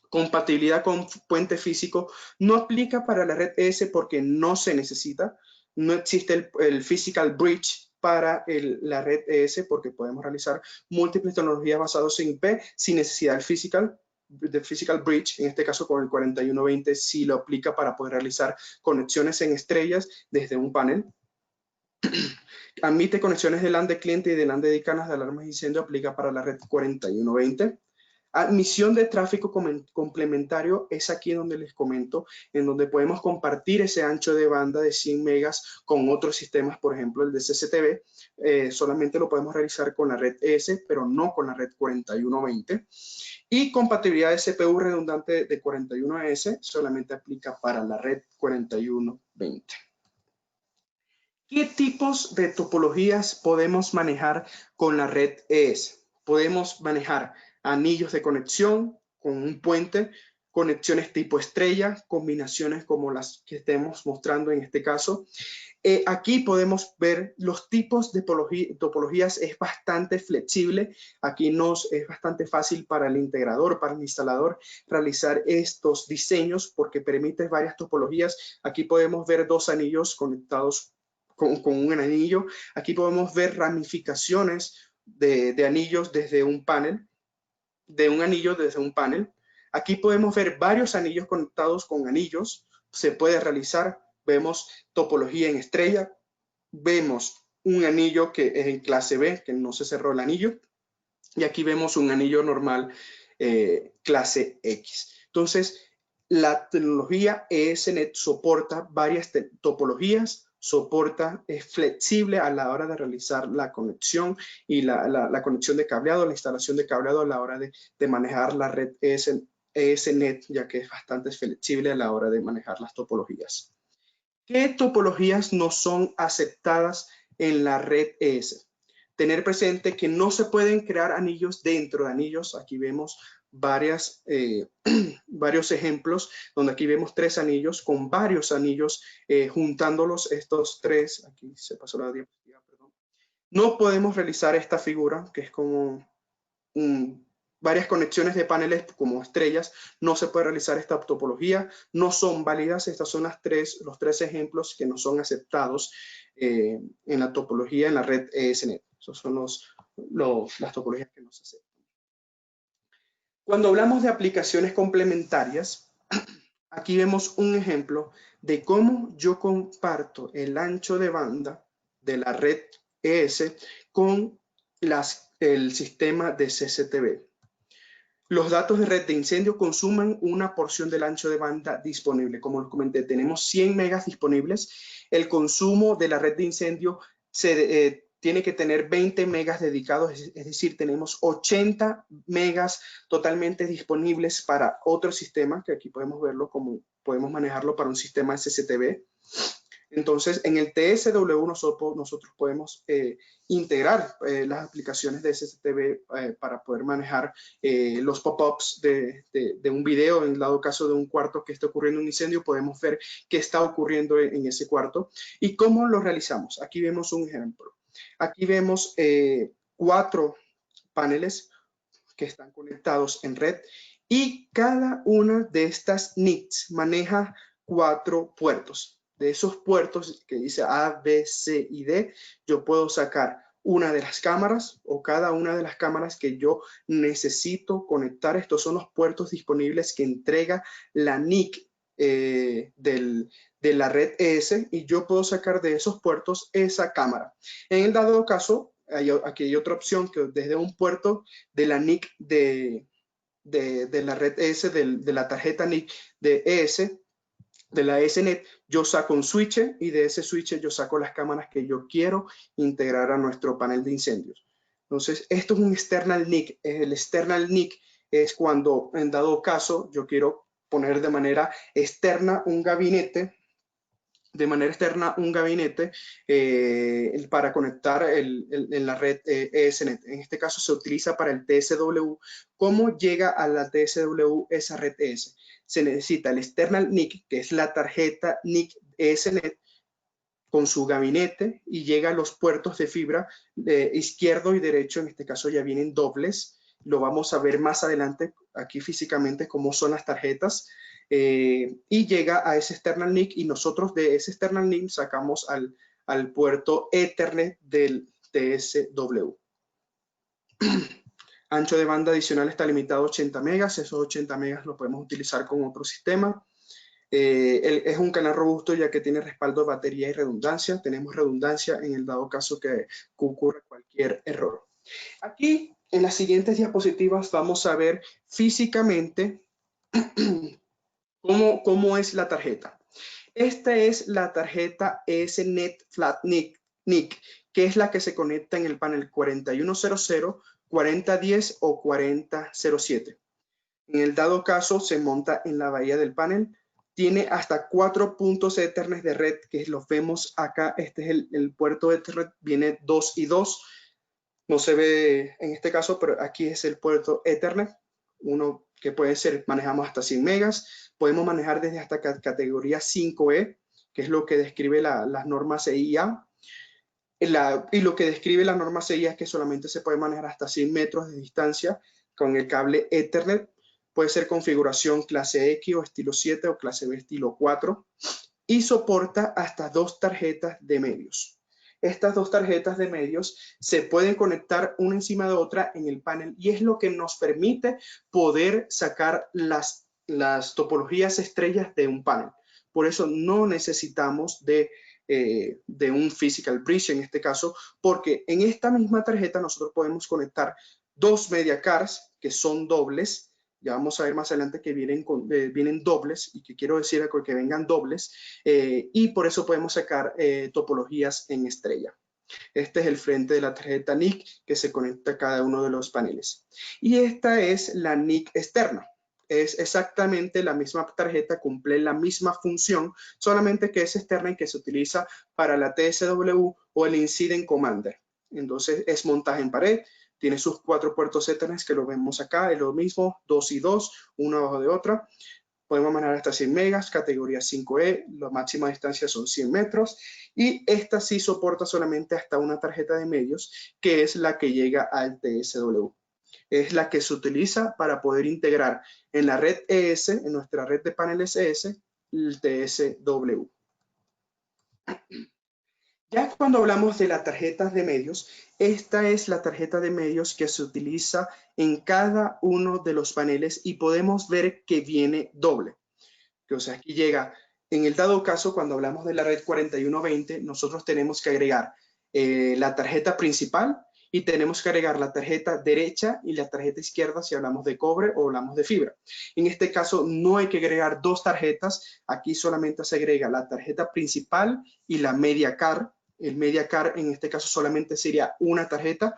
Compatibilidad con puente físico no aplica para la red ES porque no se necesita. No existe el physical bridge para la red ES porque podemos realizar múltiples tecnologías basadas en IP sin necesidad del physical bridge. En este caso con el 4120 sí lo aplica para poder realizar conexiones en estrellas desde un panel. Admite conexiones de LAN de cliente y de LAN de cadenas de alarmas de incendio, aplica para la red 4120. Admisión de tráfico complementario es aquí donde les comento, en donde podemos compartir ese ancho de banda de 100 megas con otros sistemas, por ejemplo el de CCTV. Solamente lo podemos realizar con la red ES, pero no con la red 4120. Y compatibilidad de CPU redundante de 41ES solamente aplica para la red 4120. ¿Qué tipos de topologías podemos manejar con la red ES? Podemos manejar anillos de conexión con un puente, conexiones tipo estrella, combinaciones como las que estemos mostrando en este caso. Aquí podemos ver los tipos de topologías, es bastante flexible. Aquí es bastante fácil para el integrador, para el instalador, realizar estos diseños porque permite varias topologías. Aquí podemos ver dos anillos conectados con un anillo. Aquí podemos ver ramificaciones de anillos desde un panel, de un anillo desde un panel. Aquí podemos ver varios anillos conectados con anillos. Se puede realizar. Vemos topología en estrella. Vemos un anillo que es en clase B, que no se cerró el anillo. Y aquí vemos un anillo normal clase X. Entonces, la tecnología ESNet soporta varias topologías, es flexible a la hora de realizar la conexión y la conexión de cableado, la instalación de cableado a la hora de manejar la red ESNet, ya que es bastante flexible a la hora de manejar las topologías. ¿Qué topologías no son aceptadas en la red ES? Tener presente que no se pueden crear anillos dentro de anillos. Aquí vemos varios ejemplos, donde aquí vemos 3 anillos con varios anillos juntándolos estos 3. Aquí se pasó la diapositiva, perdón. No podemos realizar esta figura, que es como varias conexiones de paneles como estrellas, no se puede realizar esta topología, no son válidas. Estas son los tres ejemplos que no son aceptados en la topología en la red ESNet. Esos son las topologías que nos aceptan. Cuando hablamos de aplicaciones complementarias, aquí vemos un ejemplo de cómo yo comparto el ancho de banda de la red ES con el sistema de CCTV. Los datos de red de incendio consumen una porción del ancho de banda disponible. Como les comenté, tenemos 100 megas disponibles. El consumo de la red de incendio tiene que tener 20 megas dedicados, es decir, tenemos 80 megas totalmente disponibles para otro sistema, que aquí podemos verlo como podemos manejarlo para un sistema SCTV. Entonces, en el TSW nosotros podemos integrar las aplicaciones de SCTV para poder manejar los pop-ups de un video. En dado caso de un cuarto que esté ocurriendo un incendio, podemos ver qué está ocurriendo en ese cuarto y cómo lo realizamos. Aquí vemos un ejemplo. Aquí vemos 4 paneles que están conectados en red y cada una de estas NICs maneja 4 puertos. De esos puertos que dice A, B, C y D, yo puedo sacar una de las cámaras o cada una de las cámaras que yo necesito conectar. Estos son los puertos disponibles que entrega la NIC de la red ES y yo puedo sacar de esos puertos esa cámara. En el dado caso, aquí hay otra opción que desde un puerto de la NIC de la red ES, de la tarjeta NIC de ES, de la ESNet, yo saco un switch y de ese switch yo saco las cámaras que yo quiero integrar a nuestro panel de incendios. Entonces, esto es un external NIC. El external NIC es cuando, en dado caso, yo quiero poner de manera externa un gabinete, para conectar en la red ESNet. En este caso se utiliza para el TSW. ¿Cómo llega a la TSW esa red ES? Se necesita el external NIC, que es la tarjeta NIC ESNet, con su gabinete y llega a los puertos de fibra izquierdo y derecho. En este caso ya vienen dobles. Lo vamos a ver más adelante aquí físicamente cómo son las tarjetas. Y llega a ese external NIC y nosotros de ese external NIC sacamos al puerto Ethernet del TSW. Ancho de banda adicional está limitado a 80 megas. Esos 80 megas lo podemos utilizar con otro sistema. Es un canal robusto ya que tiene respaldo de batería y redundancia. Tenemos redundancia en el dado caso que ocurra cualquier error. Aquí en las siguientes diapositivas vamos a ver físicamente ¿Cómo es la tarjeta? Esta es la tarjeta ESNet Flat NIC, que es la que se conecta en el panel 4100, 4010 o 4007. En el dado caso, se monta en la bahía del panel. Tiene hasta 4 puntos Ethernet de red, que los vemos acá. Este es el puerto Ethernet, viene 2 y 2. No se ve en este caso, pero aquí es el puerto Ethernet. Uno que puede ser, manejamos hasta 100 megas. Podemos manejar desde hasta categoría 5E, que es lo que describe las normas EIA. Y lo que describe la norma CIA es que solamente se puede manejar hasta 100 metros de distancia con el cable Ethernet. Puede ser configuración clase X o estilo 7 o clase B estilo 4. Y soporta hasta 2 tarjetas de medios. Estas 2 tarjetas de medios se pueden conectar una encima de otra en el panel y es lo que nos permite poder sacar las topologías estrellas de un panel. Por eso no necesitamos de un physical bridge en este caso, porque en esta misma tarjeta nosotros podemos conectar 2 media cards que son dobles. Ya vamos a ver más adelante que vienen dobles y que quiero decir que vengan dobles y por eso podemos sacar topologías en estrella. Este es el frente de la tarjeta NIC que se conecta a cada uno de los paneles. Y esta es la NIC externa. Es exactamente la misma tarjeta, cumple la misma función, solamente que es externa y que se utiliza para la TSW o el Incident Commander. Entonces es montaje en pared. Tiene sus 4 puertos Ethernet que lo vemos acá, es lo mismo, 2 y 2, una abajo de otra. Podemos manejar hasta 100 megas, categoría 5E, la máxima distancia son 100 metros. Y esta sí soporta solamente hasta una tarjeta de medios, que es la que llega al TSW. Es la que se utiliza para poder integrar en la red ES, en nuestra red de paneles ES, el TSW. Ya cuando hablamos de las tarjetas de medios, esta es la tarjeta de medios que se utiliza en cada uno de los paneles y podemos ver que viene doble. O sea, aquí llega, en el dado caso, cuando hablamos de la red 4120, nosotros tenemos que agregar la tarjeta principal y tenemos que agregar la tarjeta derecha y la tarjeta izquierda si hablamos de cobre o hablamos de fibra. En este caso no hay que agregar dos tarjetas, aquí solamente se agrega la tarjeta principal y la media car. El media car en este caso solamente sería una tarjeta,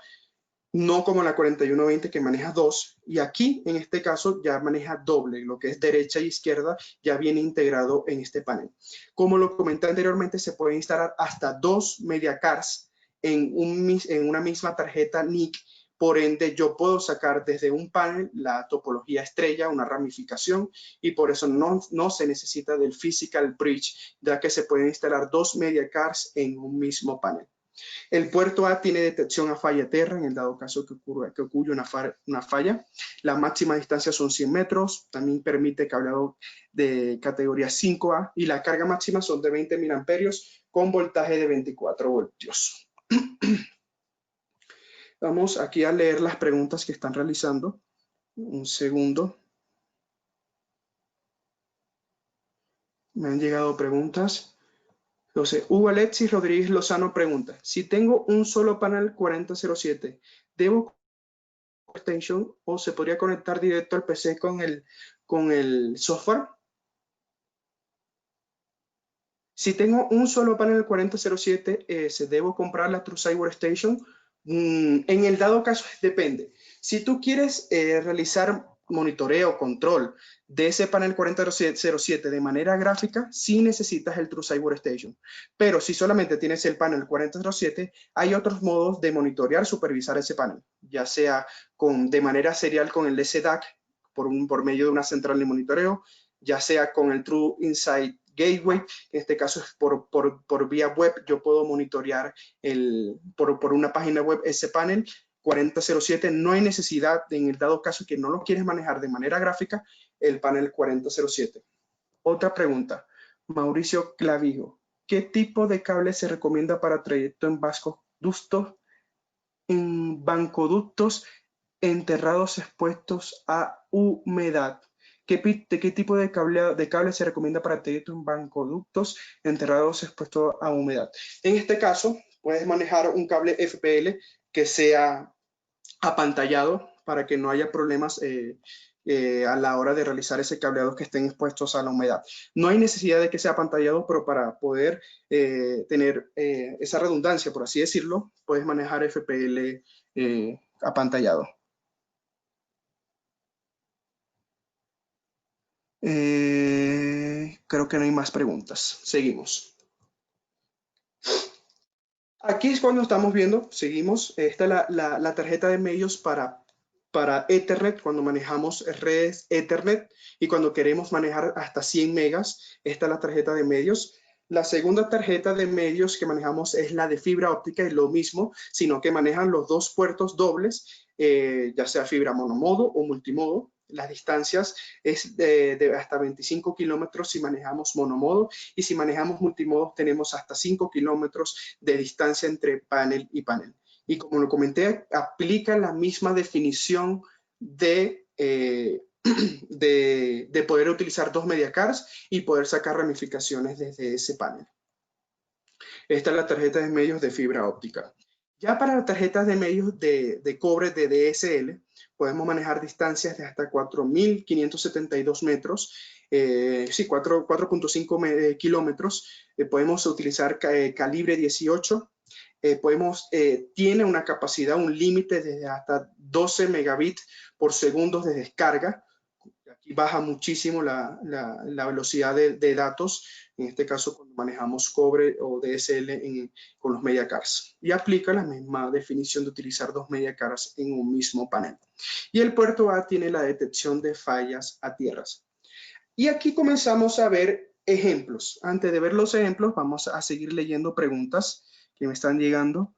no como la 4120 que maneja dos, y aquí en este caso ya maneja doble, lo que es derecha e izquierda ya viene integrado en este panel. Como lo comenté anteriormente, se puede instalar hasta dos media cards en una misma tarjeta NIC, por ende yo puedo sacar desde un panel la topología estrella, una ramificación, y por eso no se necesita del physical bridge, ya que se pueden instalar dos media cards en un mismo panel. El puerto A tiene detección a falla tierra en el dado caso que ocurra una falla. La máxima distancia son 100 metros. También permite cableado de categoría 5A y la carga máxima son de 20 mil amperios con voltaje de 24 voltios. Vamos aquí a leer las preguntas que están realizando. Un segundo. Me han llegado preguntas. Entonces, Hugo Alexis Rodríguez Lozano pregunta, si tengo un solo panel 4007, ¿debo extension o se podría conectar directo al PC con el software? Si tengo un solo panel 4007, ¿debo comprar la TrueCyber Workstation? En el dado caso, depende. Si tú quieres realizar monitoreo, control de ese panel 4007 de manera gráfica, sí necesitas el TrueCyber Workstation. Pero si solamente tienes el panel 4007, hay otros modos de monitorear, supervisar ese panel, ya sea de manera serial con el SDAC, por medio de una central de monitoreo, ya sea con el True Insight Gateway, en este caso es por vía web, yo puedo monitorear por una página web ese panel 4007. No hay necesidad, en el dado caso que no lo quieres manejar de manera gráfica, el panel 4007. Otra pregunta, Mauricio Clavijo, ¿qué tipo de cable se recomienda para trayecto en bancoductos enterrados expuestos a humedad? ¿Qué tipo de cable se recomienda para trayecto en bancoductos enterrados expuestos a humedad? En este caso, puedes manejar un cable FPL que sea apantallado para que no haya problemas a la hora de realizar ese cableado que estén expuestos a la humedad. No hay necesidad de que sea apantallado, pero para poder tener esa redundancia, por así decirlo, puedes manejar FPL apantallado. Creo que no hay más preguntas. Seguimos. Aquí es cuando estamos viendo, seguimos, esta es la tarjeta de medios para Ethernet, cuando manejamos redes Ethernet y cuando queremos manejar hasta 100 megas, esta es la tarjeta de medios. La segunda tarjeta de medios que manejamos es la de fibra óptica, es lo mismo, sino que manejan los dos puertos dobles, ya sea fibra monomodo o multimodo. Las distancias es de hasta 25 kilómetros si manejamos monomodo y si manejamos multimodo tenemos hasta 5 kilómetros de distancia entre panel y panel. Y como lo comenté, aplica la misma definición de poder utilizar dos media cards y poder sacar ramificaciones desde ese panel. Esta es la tarjeta de medios de fibra óptica. Ya para las tarjetas de medios de cobre de DSL, podemos manejar distancias de hasta 4.572 metros, 4.5 kilómetros. Podemos utilizar calibre 18. Tiene una capacidad, un límite de hasta 12 megabits por segundo de descarga. Aquí baja muchísimo la velocidad de datos, en este caso cuando manejamos cobre o DSL con los media cards. Y aplica la misma definición de utilizar dos media cards en un mismo panel. Y el puerto A tiene la detección de fallas a tierras. Y aquí comenzamos a ver ejemplos. Antes de ver los ejemplos, vamos a seguir leyendo preguntas que me están llegando.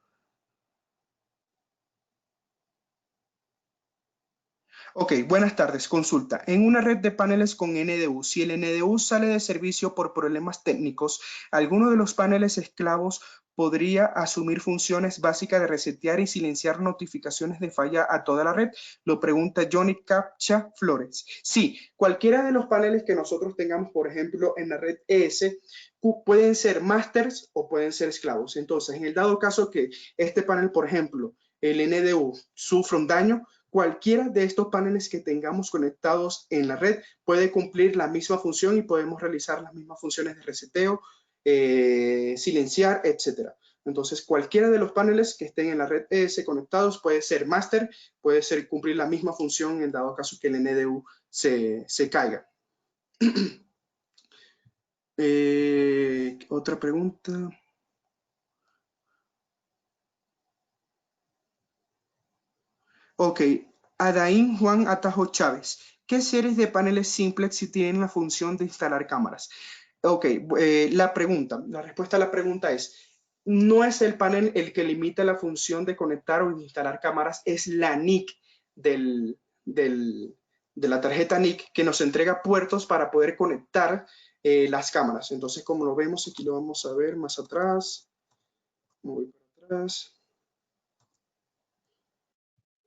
Ok, buenas tardes. Consulta. En una red de paneles con NDU, si el NDU sale de servicio por problemas técnicos, ¿alguno de los paneles esclavos podría asumir funciones básicas de resetear y silenciar notificaciones de falla a toda la red? Lo pregunta Johnny Captcha Flores. Sí, cualquiera de los paneles que nosotros tengamos, por ejemplo, en la red ES, pueden ser masters o pueden ser esclavos. Entonces, en el dado caso que este panel, por ejemplo, el NDU sufra un daño, cualquiera de estos paneles que tengamos conectados en la red puede cumplir la misma función y podemos realizar las mismas funciones de reseteo, silenciar, etcétera. Entonces, cualquiera de los paneles que estén en la red ES conectados puede ser master, puede ser cumplir la misma función en dado caso que el NDU se caiga. Otra pregunta. Ok, Adaín Juan Atajo Chávez. ¿Qué series de paneles simplex si tienen la función de instalar cámaras? Ok, la respuesta a la pregunta es, no es el panel el que limita la función de conectar o instalar cámaras, es la NIC de la tarjeta NIC que nos entrega puertos para poder conectar las cámaras. Entonces, como lo vemos, aquí lo vamos a ver más atrás. Voy para atrás.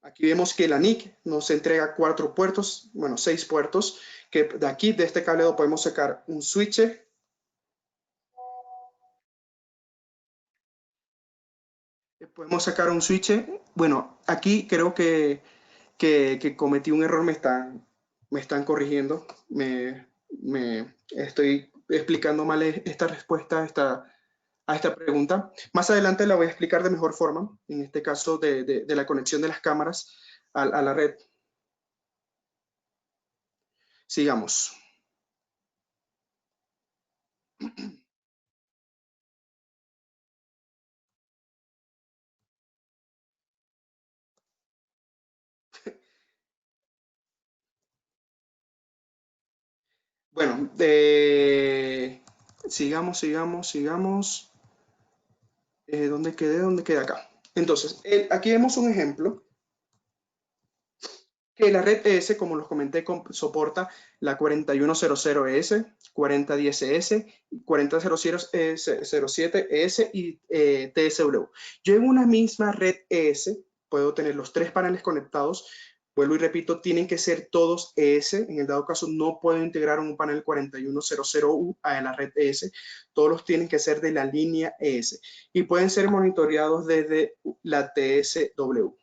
Aquí vemos que la NIC nos entrega 4 puertos, bueno, 6 puertos, que de aquí, de este cableado, podemos sacar un switch. Podemos sacar un switch. Bueno, aquí creo que cometí un error, me están corrigiendo. Me estoy explicando mal esta respuesta a esta pregunta. Más adelante la voy a explicar de mejor forma, en este caso de la conexión de las cámaras a la red. Sigamos. Bueno, sigamos. ¿Dónde quedé? ¿Dónde queda acá? Entonces, aquí vemos un ejemplo que la red ES, como los comenté, soporta la 4100ES, 4010ES, 4007ES y TSW. Yo en una misma red ES puedo tener los 3 paneles conectados. Vuelvo y repito, tienen que ser todos ES. En el dado caso, no puedo integrar un panel 4100U a la red ES. Todos los tienen que ser de la línea ES y pueden ser monitoreados desde la TSW.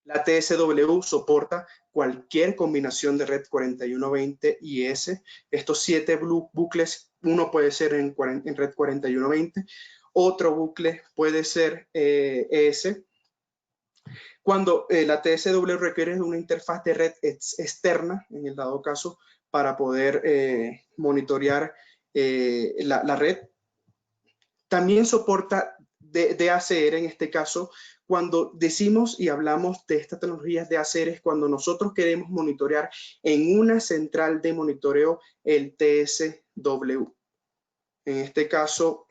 La TSW soporta cualquier combinación de red 4120 y ES. Estos 7 bucles, uno puede ser en red 4120, otro bucle puede ser ES. Cuando la TSW requiere de una interfaz de red externa, en el dado caso, para poder monitorear la red. También soporta DACR en este caso. Cuando decimos y hablamos de estas tecnologías de DACR es cuando nosotros queremos monitorear en una central de monitoreo el TSW. En este caso,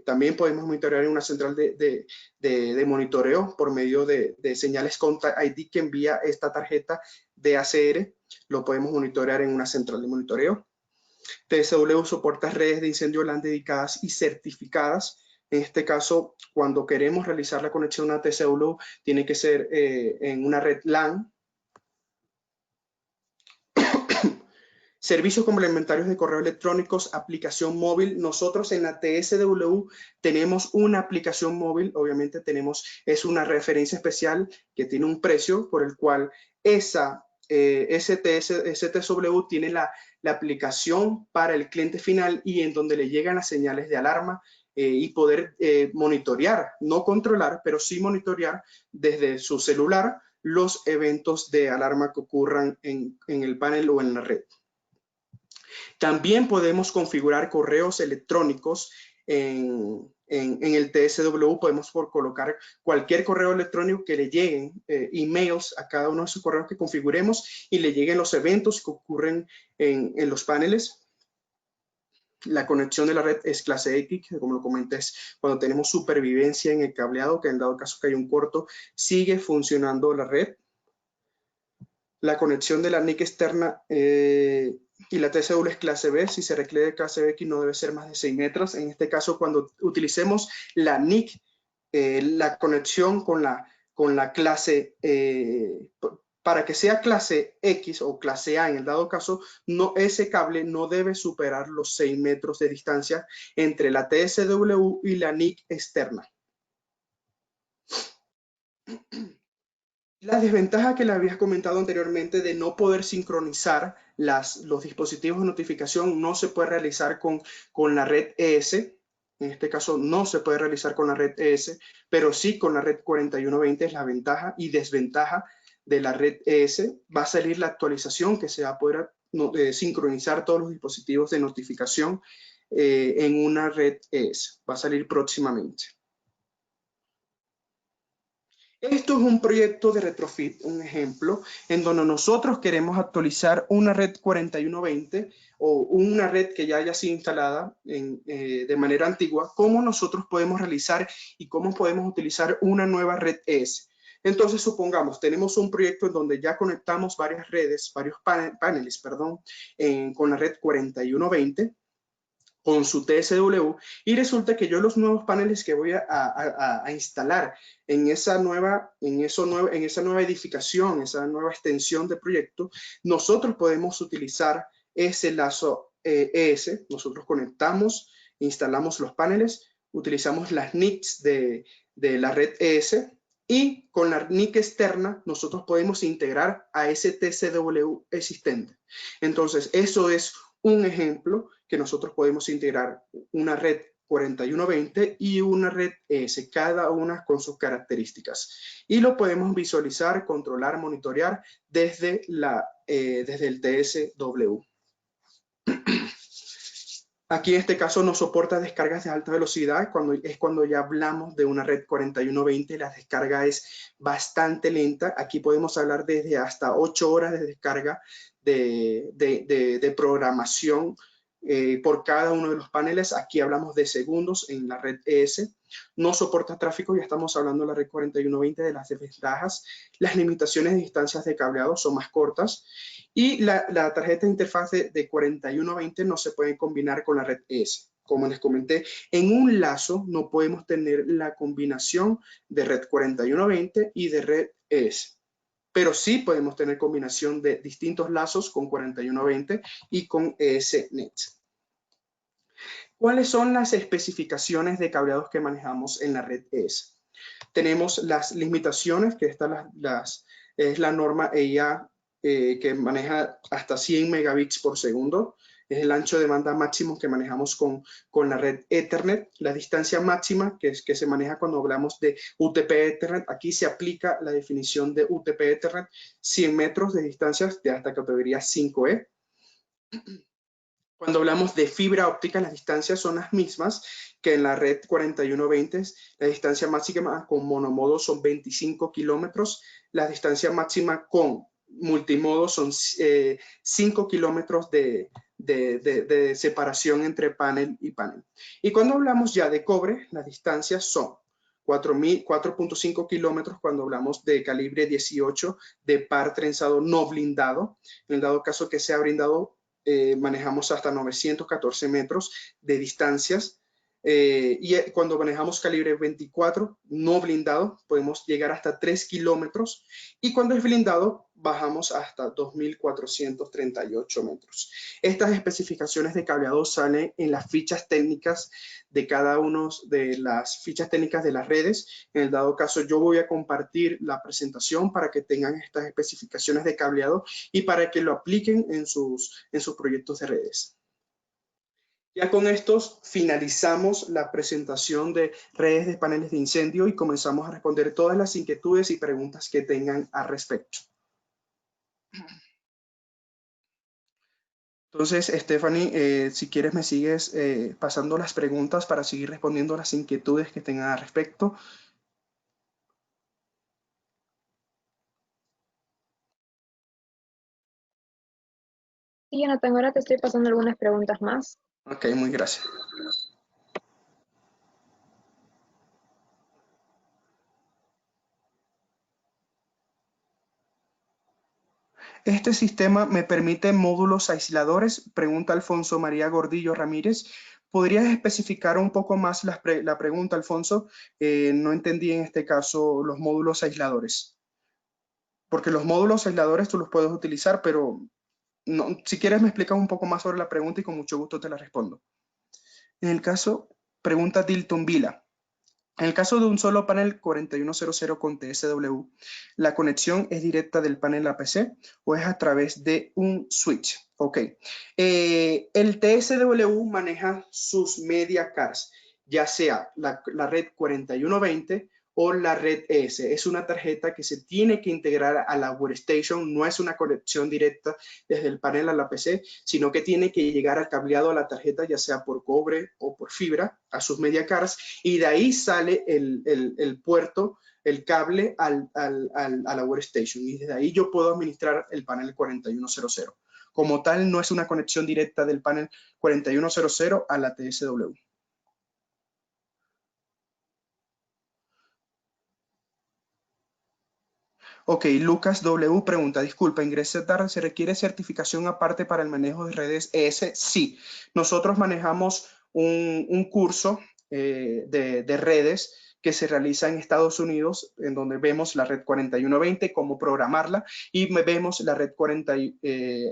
también podemos monitorear en una central de monitoreo por medio de señales Contact ID que envía esta tarjeta de ACR. Lo podemos monitorear en una central de monitoreo. TSW soporta redes de incendio LAN dedicadas y certificadas. En este caso, cuando queremos realizar la conexión a TSW, tiene que ser en una red LAN. Servicios complementarios de correo electrónicos, aplicación móvil. Nosotros en la TSW tenemos una aplicación móvil, obviamente es una referencia especial que tiene un precio por el cual ese TSW tiene la aplicación para el cliente final y en donde le llegan las señales de alarma y poder monitorear, no controlar, pero sí monitorear desde su celular los eventos de alarma que ocurran en el panel o en la red. También podemos configurar correos electrónicos en el TSW. Podemos colocar cualquier correo electrónico que le lleguen emails a cada uno de esos correos que configuremos y le lleguen los eventos que ocurren en los paneles. La conexión de la red es clase X, que como lo comenté, es cuando tenemos supervivencia en el cableado, que en dado caso que hay un corto, sigue funcionando la red. La conexión de la NIC externa y la TSW es clase B. Si se requiere clase BX no debe ser más de 6 metros. En este caso, cuando utilicemos la NIC, la conexión con la clase, para que sea clase X o clase A en el dado caso, ese cable no debe superar los 6 metros de distancia entre la TSW y la NIC externa. La desventaja que le habías comentado anteriormente de no poder sincronizar los dispositivos de notificación no se puede realizar con la red ES. En este caso no se puede realizar con la red ES, pero sí con la red 4120 es la ventaja y desventaja de la red ES. Va a salir la actualización que se va a poder sincronizar todos los dispositivos de notificación en una red ES. Va a salir próximamente. Esto es un proyecto de retrofit, un ejemplo, en donde nosotros queremos actualizar una red 4120 o una red que ya haya sido instalada de manera antigua. ¿Cómo nosotros podemos realizar y cómo podemos utilizar una nueva red ES? Entonces, supongamos, tenemos un proyecto en donde ya conectamos varias redes, varios paneles, con la red 4120. Con su TSW, y resulta que yo los nuevos paneles que voy a instalar en esa nueva edificación, esa nueva extensión de proyecto, nosotros podemos utilizar ese lazo ES. Nosotros conectamos, instalamos los paneles, utilizamos las NICs de la red ES, y con la NIC externa nosotros podemos integrar a ese TSW existente. Entonces, eso es un ejemplo que nosotros podemos integrar una red 4120 y una red ES, cada una con sus características. Y lo podemos visualizar, controlar, monitorear desde el TSW. Aquí en este caso no soporta descargas de alta velocidad, cuando ya hablamos de una red 4120, la descarga es bastante lenta. Aquí podemos hablar desde hasta 8 horas de descarga de programación por cada uno de los paneles. Aquí hablamos de segundos en la red ES. No soporta tráfico, ya estamos hablando de la red 4120, de las desventajas. Las limitaciones de distancias de cableado son más cortas. Y la tarjeta de interfaz de 4120 no se puede combinar con la red ES. Como les comenté, en un lazo no podemos tener la combinación de red 4120 y de red ES. Pero sí podemos tener combinación de distintos lazos con 4120 y con ESNet. ¿Cuáles son las especificaciones de cableados que manejamos en la red ES? Tenemos las limitaciones, que es la norma EIA que maneja hasta 100 megabits por segundo. Es el ancho de banda máximo que manejamos con la red Ethernet. La distancia máxima que se maneja cuando hablamos de UTP Ethernet. Aquí se aplica la definición de UTP Ethernet, 100 metros de distancias de hasta categoría 5E. Cuando hablamos de fibra óptica, las distancias son las mismas que en la red 4120. La distancia máxima con monomodo son 25 kilómetros. La distancia máxima con multimodo son 5 kilómetros de separación entre panel y panel. Y cuando hablamos ya de cobre, las distancias son 4.5 kilómetros cuando hablamos de calibre 18 de par trenzado no blindado. En el dado caso que sea blindado, manejamos hasta 914 metros de distancias. Y cuando manejamos calibre 24 no blindado, podemos llegar hasta 3 kilómetros. Y cuando es blindado, bajamos hasta 2.438 metros. Estas especificaciones de cableado salen en las fichas técnicas de cada una de las fichas técnicas de las redes. En el dado caso, yo voy a compartir la presentación para que tengan estas especificaciones de cableado y para que lo apliquen en sus proyectos de redes. Ya con estos finalizamos la presentación de redes de paneles de incendio y comenzamos a responder todas las inquietudes y preguntas que tengan al respecto. Entonces, Stephanie, si quieres me sigues pasando las preguntas para seguir respondiendo las inquietudes que tengan al respecto.
Sí, Jonathan, ahora te estoy pasando algunas preguntas más.
Ok, muy gracias. ¿Este sistema me permite módulos aisladores? Pregunta Alfonso María Gordillo Ramírez. ¿Podrías especificar un poco más la pregunta, Alfonso? No entendí en este caso los módulos aisladores. Porque los módulos aisladores tú los puedes utilizar, pero no, si quieres me explicas un poco más sobre la pregunta y con mucho gusto te la respondo. En el caso, pregunta Dilton Vila. En el caso de un solo panel 4100 con TSW, ¿la conexión es directa del panel a PC o es a través de un switch? Ok. El TSW maneja sus media cards, ya sea la red 4120 o la red ES. Es una tarjeta que se tiene que integrar a la workstation, no es una conexión directa desde el panel a la PC, sino que tiene que llegar al cableado a la tarjeta, ya sea por cobre o por fibra, a sus media cards, y de ahí sale el puerto, el cable a la workstation, y desde ahí yo puedo administrar el panel 4100. Como tal, no es una conexión directa del panel 4100 a la TSW. Ok, Lucas W pregunta, disculpa, ingresé tarde, ¿se requiere certificación aparte para el manejo de redes ES? Sí, nosotros manejamos un curso de redes que se realiza en Estados Unidos, en donde vemos la red 4120, cómo programarla, y vemos la red,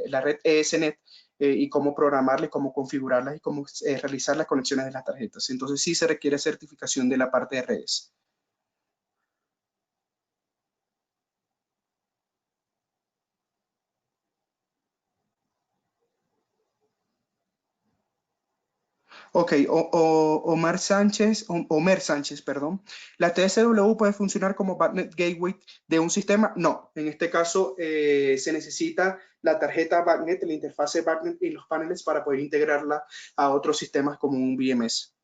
la red ESNet y cómo programarla, y cómo configurarla y cómo realizar las conexiones de las tarjetas. Entonces sí se requiere certificación de la parte de redes. Ok, Omer Sánchez, perdón. ¿La TSW puede funcionar como Backnet Gateway de un sistema? No, en este caso se necesita la tarjeta Backnet, la interfase Backnet y los paneles para poder integrarla a otros sistemas como un VMS.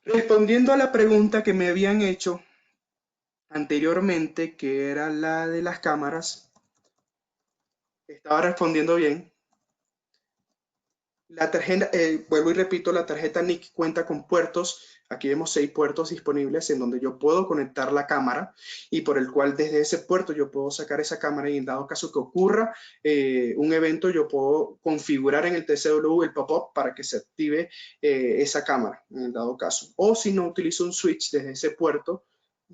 Respondiendo a la pregunta que me habían hecho anteriormente, que era la de las cámaras, estaba respondiendo bien. La tarjeta, vuelvo y repito, la tarjeta NIC cuenta con puertos. Aquí vemos 6 puertos disponibles en donde yo puedo conectar la cámara y por el cual desde ese puerto yo puedo sacar esa cámara y en dado caso que ocurra un evento yo puedo configurar en el TCW el pop-up para que se active esa cámara en el dado caso. O si no utilizo un switch desde ese puerto,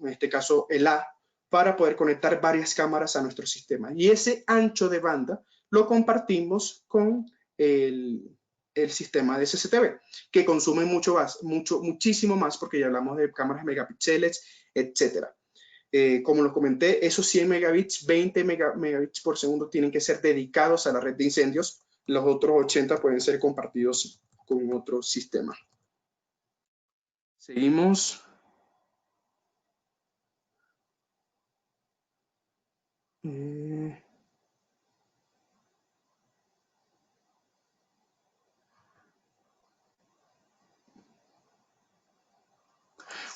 en este caso el A, para poder conectar varias cámaras a nuestro sistema. Y ese ancho de banda lo compartimos con el sistema de SCTV, que consume muchísimo más porque ya hablamos de cámaras megapíxeles, etcétera. Como lo comenté, esos 100 megabits, 20 megabits por segundo tienen que ser dedicados a la red de incendios. Los otros 80 pueden ser compartidos con otro sistema. Seguimos.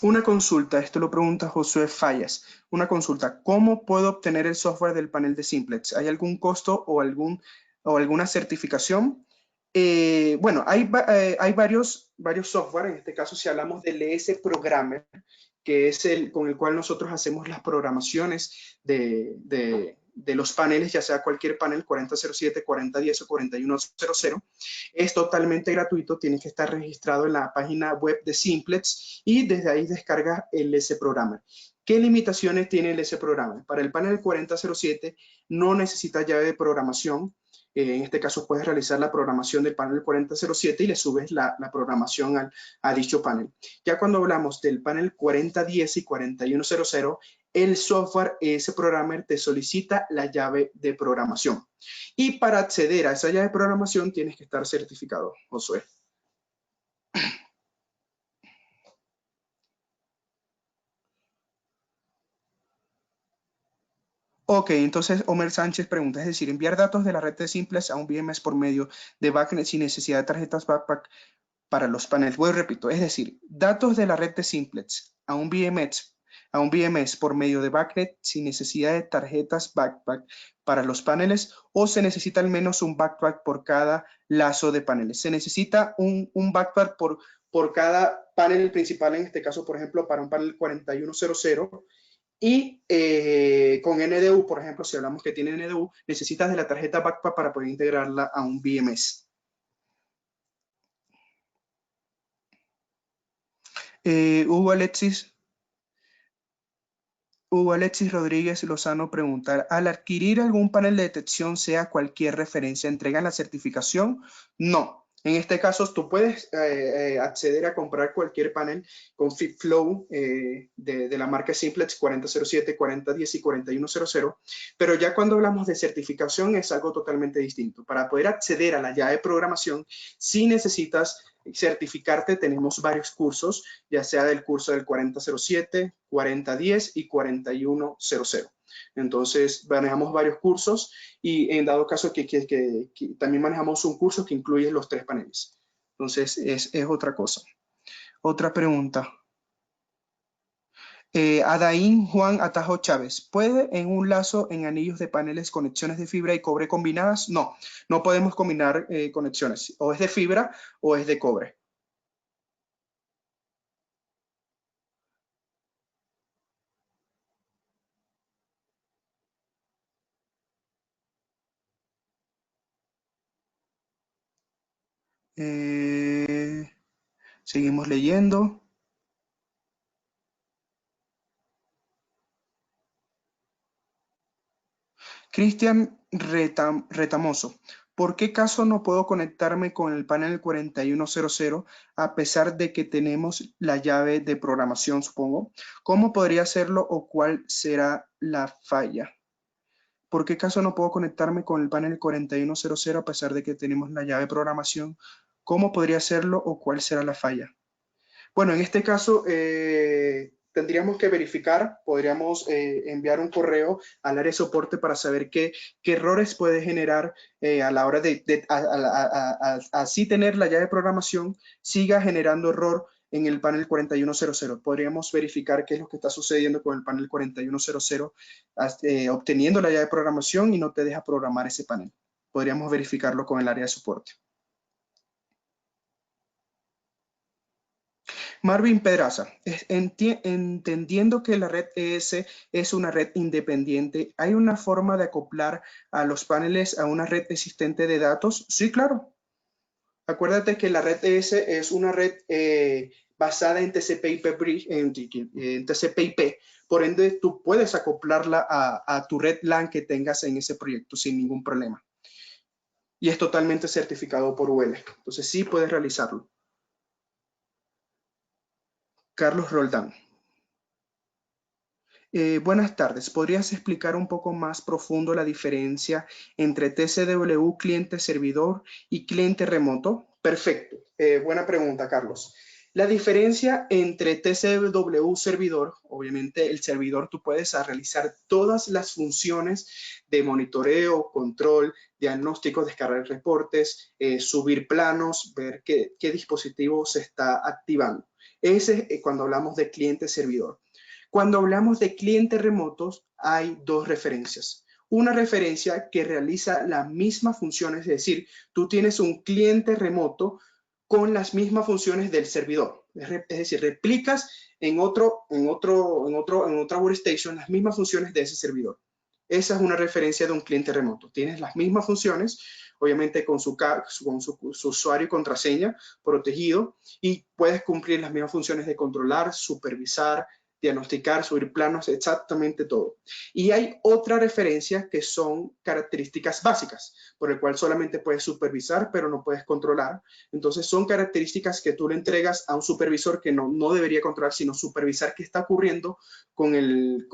Una consulta, esto lo pregunta Josué Fallas. Una consulta, ¿cómo puedo obtener el software del panel de Simplex? ¿Hay algún costo o alguna certificación? Bueno, hay varios software, en este caso si hablamos del ES Programmer, que es el con el cual nosotros hacemos las programaciones de los paneles, ya sea cualquier panel 4007, 4010 o 4100, es totalmente gratuito, tienes que estar registrado en la página web de Simplex y desde ahí descargas el S Programmer. ¿Qué limitaciones tiene el S Programmer? Para el panel 4007 no necesita llave de programación. En este caso puedes realizar la programación del panel 4007 y le subes la programación a dicho panel. Ya cuando hablamos del panel 4010 y 4100, el software ES Programmer te solicita la llave de programación. Y para acceder a esa llave de programación tienes que estar certificado, Josué. Ok, entonces Omer Sánchez pregunta, es decir, enviar datos de la red de Simplex a un VMS por medio de Backnet sin necesidad de tarjetas Backpack para los paneles. Repito, es decir, datos de la red de Simplex a un VMS a un BMS por medio de backnet sin necesidad de tarjetas backpack para los paneles, o se necesita al menos un backpack por cada lazo de paneles. Se necesita un backpack por cada panel principal, en este caso, por ejemplo, para un panel 4100, y con NDU, por ejemplo, si hablamos que tiene NDU, necesitas de la tarjeta backpack para poder integrarla a un BMS. Hugo Alexis Rodríguez Lozano preguntar, al adquirir algún panel de detección, sea cualquier referencia, ¿entregan la certificación? No. En este caso, tú puedes acceder a comprar cualquier panel con FitFlow de la marca Simplex 4007, 4010 y 4100, pero ya cuando hablamos de certificación es algo totalmente distinto. Para poder acceder a la llave de programación, si necesitas certificarte, tenemos varios cursos, ya sea del curso del 4007, 4010 y 4100. Entonces, manejamos varios cursos y en dado caso que también manejamos un curso que incluye los 3 paneles. Entonces, es otra cosa. Otra pregunta. Adaín Juan Atajo Chávez, ¿puede en un lazo en anillos de paneles conexiones de fibra y cobre combinadas? No, no podemos combinar conexiones. O es de fibra o es de cobre. Seguimos leyendo. Cristian Retamoso, ¿por qué caso no puedo conectarme con el panel 4100 a pesar de que tenemos la llave de programación, supongo? ¿Cómo podría hacerlo o cuál será la falla? ¿Por qué caso no puedo conectarme con el panel 4100 a pesar de que tenemos la llave de programación? ¿Cómo podría hacerlo o cuál será la falla? Bueno, en este caso tendríamos que verificar, podríamos enviar un correo al área de soporte para saber qué errores puede generar a la hora de así tener la llave de programación, siga generando error en el panel 4100. Podríamos verificar qué es lo que está sucediendo con el panel 4100 obteniendo la llave de programación y no te deja programar ese panel. Podríamos verificarlo con el área de soporte. Marvin Pedraza, entendiendo que la red ES es una red independiente, ¿hay una forma de acoplar a los paneles a una red existente de datos? Sí, claro. Acuérdate que la red ES es una red basada en TCP/IP, en TCP/IP, por ende tú puedes acoplarla a tu red LAN que tengas en ese proyecto sin ningún problema. Y es totalmente certificado por UL. Entonces sí puedes realizarlo. Carlos Roldán. Buenas tardes. ¿Podrías explicar un poco más profundo la diferencia entre TCW cliente servidor y cliente remoto? Perfecto. Buena pregunta, Carlos. La diferencia entre TCW servidor, obviamente el servidor tú puedes realizar todas las funciones de monitoreo, control, diagnóstico, descargar reportes, subir planos, ver qué dispositivo se está activando. Ese es cuando hablamos de cliente servidor. Cuando hablamos de clientes remotos, hay 2 referencias. Una referencia que realiza las mismas funciones, es decir, tú tienes un cliente remoto con las mismas funciones del servidor. Es decir, replicas en otra workstation las mismas funciones de ese servidor. Esa es una referencia de un cliente remoto. Tienes las mismas funciones, obviamente con su usuario y contraseña protegido, y puedes cumplir las mismas funciones de controlar, supervisar, diagnosticar, subir planos, exactamente todo. Y hay otra referencia que son características básicas, por el cual solamente puedes supervisar, pero no puedes controlar. Entonces son características que tú le entregas a un supervisor que no debería controlar, sino supervisar qué está ocurriendo con el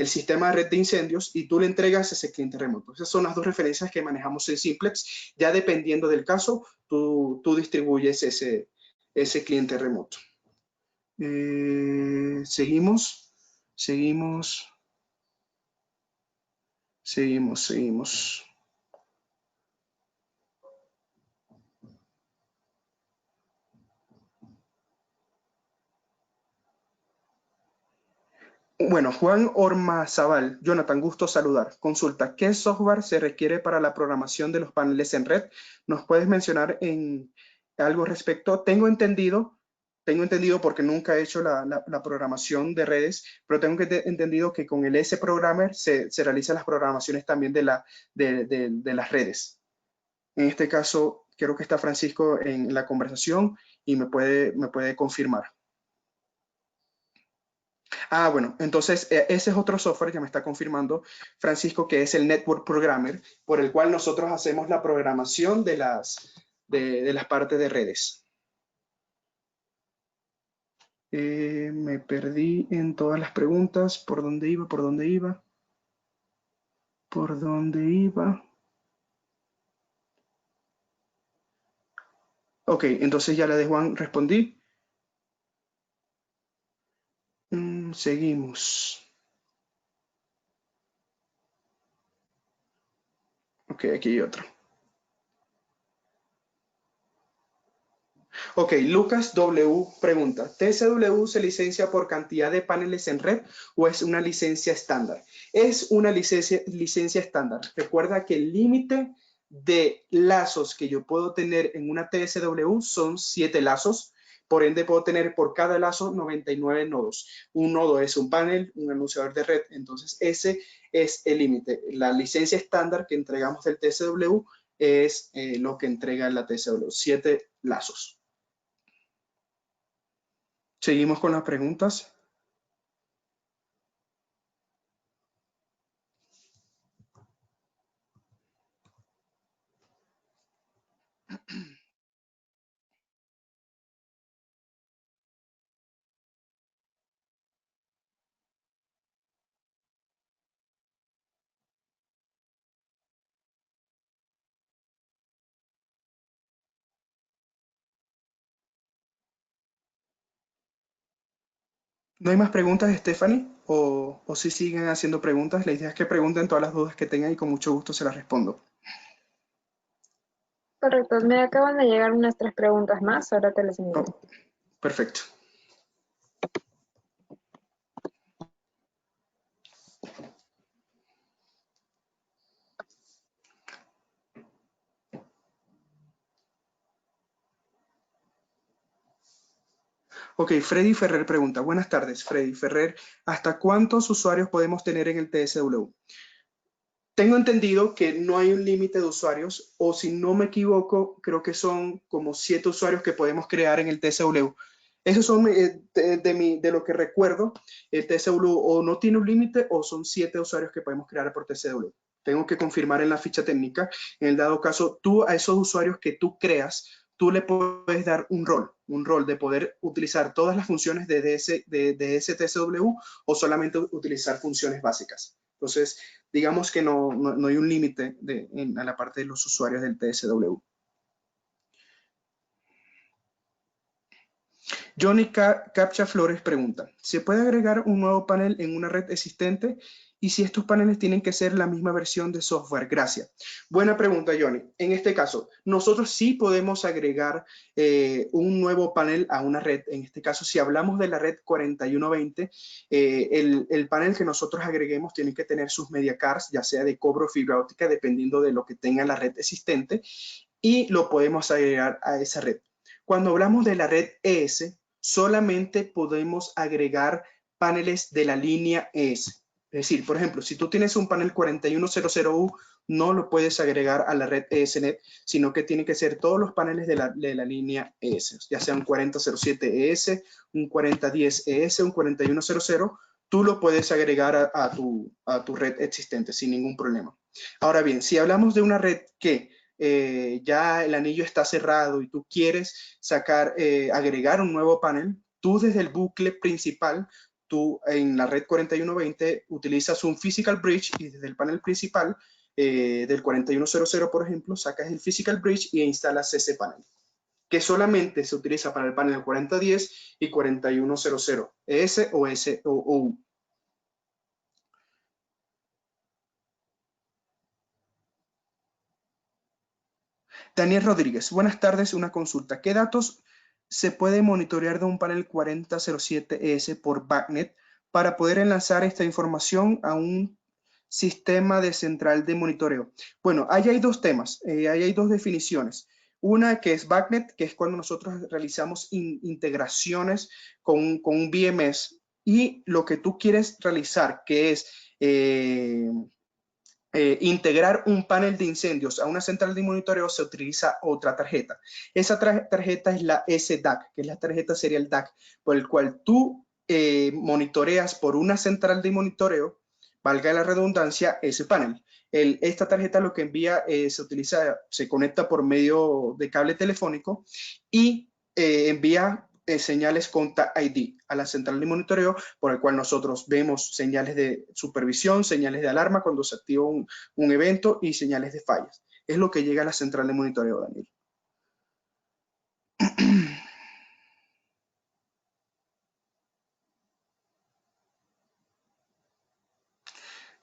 sistema de red de incendios, y tú le entregas a ese cliente remoto. Esas son las 2 referencias que manejamos en Simplex. Ya dependiendo del caso, tú distribuyes ese cliente remoto. Seguimos. Bueno, Juan Ormazabal, Jonathan, gusto saludar. Consulta, ¿qué software se requiere para la programación de los paneles en red? ¿Nos puedes mencionar en algo respecto? Tengo entendido porque nunca he hecho la programación de redes, pero tengo entendido que con el S-Programmer se realizan las programaciones también de las redes. En este caso, creo que está Francisco en la conversación y me puede confirmar. Ah, bueno, entonces ese es otro software que me está confirmando Francisco, que es el Network Programmer, por el cual nosotros hacemos la programación de las partes de redes. Me perdí en todas las preguntas. ¿Por dónde iba? ¿Por dónde iba? ¿Por dónde iba? Ok, entonces ya la de Juan respondí. Seguimos. Ok, aquí hay otro. Ok, Lucas W pregunta, ¿TSW se licencia por cantidad de paneles en red o es una licencia estándar? Es una licencia estándar. Recuerda que el límite de lazos que yo puedo tener en una TSW son 7 lazos. Por ende, puedo tener por cada lazo 99 nodos. Un nodo es un panel, un anunciador de red. Entonces, ese es el límite. La licencia estándar que entregamos del TSW es lo que entrega la TSW, 7 lazos. Seguimos con las preguntas. ¿No hay más preguntas, Stephanie? ¿O si siguen haciendo preguntas? La idea es que pregunten todas las dudas que tengan y con mucho gusto se las respondo.
Correcto, me acaban de llegar unas 3 preguntas más, ahora te las envío.
Oh, perfecto. Ok, Freddy Ferrer pregunta. Buenas tardes, Freddy Ferrer. ¿Hasta cuántos usuarios podemos tener en el TSW? Tengo entendido que no hay un límite de usuarios, o si no me equivoco, creo que son como 7 usuarios que podemos crear en el TSW. Esos son de lo que recuerdo, el TSW o no tiene un límite o son 7 usuarios que podemos crear por TSW. Tengo que confirmar en la ficha técnica. En el dado caso, tú a esos usuarios que tú creas, tú le puedes dar un rol de poder utilizar todas las funciones de ese TSW o solamente utilizar funciones básicas. Entonces, digamos que no hay un límite a la parte de los usuarios del TSW. Johnny Captcha Flores pregunta, ¿se puede agregar un nuevo panel en una red existente? Y si estos paneles tienen que ser la misma versión de software. Gracias. Buena pregunta, Johnny. En este caso, nosotros sí podemos agregar un nuevo panel a una red. En este caso, si hablamos de la red 4120, el panel que nosotros agreguemos tiene que tener sus media cards, ya sea de cobro o fibra óptica, dependiendo de lo que tenga la red existente, y lo podemos agregar a esa red. Cuando hablamos de la red ES, solamente podemos agregar paneles de la línea ES. Es decir, por ejemplo, si tú tienes un panel 4100U, no lo puedes agregar a la red ESNet, sino que tiene que ser todos los paneles de la línea ES, ya sea un 4007ES, un 4010ES, un 4100, tú lo puedes agregar a tu red existente sin ningún problema. Ahora bien, si hablamos de una red que ya el anillo está cerrado y tú quieres agregar un nuevo panel, tú desde el bucle principal, tú en la red 4120 utilizas un physical bridge y desde el panel principal del 4100, por ejemplo, sacas el physical bridge y instalas ese panel, que solamente se utiliza para el panel 4010 y 4100, ES o S o U. Daniel Rodríguez, buenas tardes, una consulta. ¿Qué datos se puede monitorear de un panel 4007ES por BACnet para poder enlazar esta información a un sistema de central de monitoreo? Bueno, ahí hay dos temas, ahí hay dos definiciones. Una que es backnet, que es cuando nosotros realizamos integraciones con un VMS, y lo que tú quieres realizar, que es integrar un panel de incendios a una central de monitoreo, se utiliza otra tarjeta. Esa tarjeta es la SDAC, que es la tarjeta serial DAC, por el cual tú monitoreas por una central de monitoreo, valga la redundancia, ese panel. Esta tarjeta lo que envía se conecta por medio de cable telefónico y envía señales Contact ID a la central de monitoreo, por el cual nosotros vemos señales de supervisión, señales de alarma cuando se activa un evento y señales de fallas. Es lo que llega a la central de monitoreo, Daniel.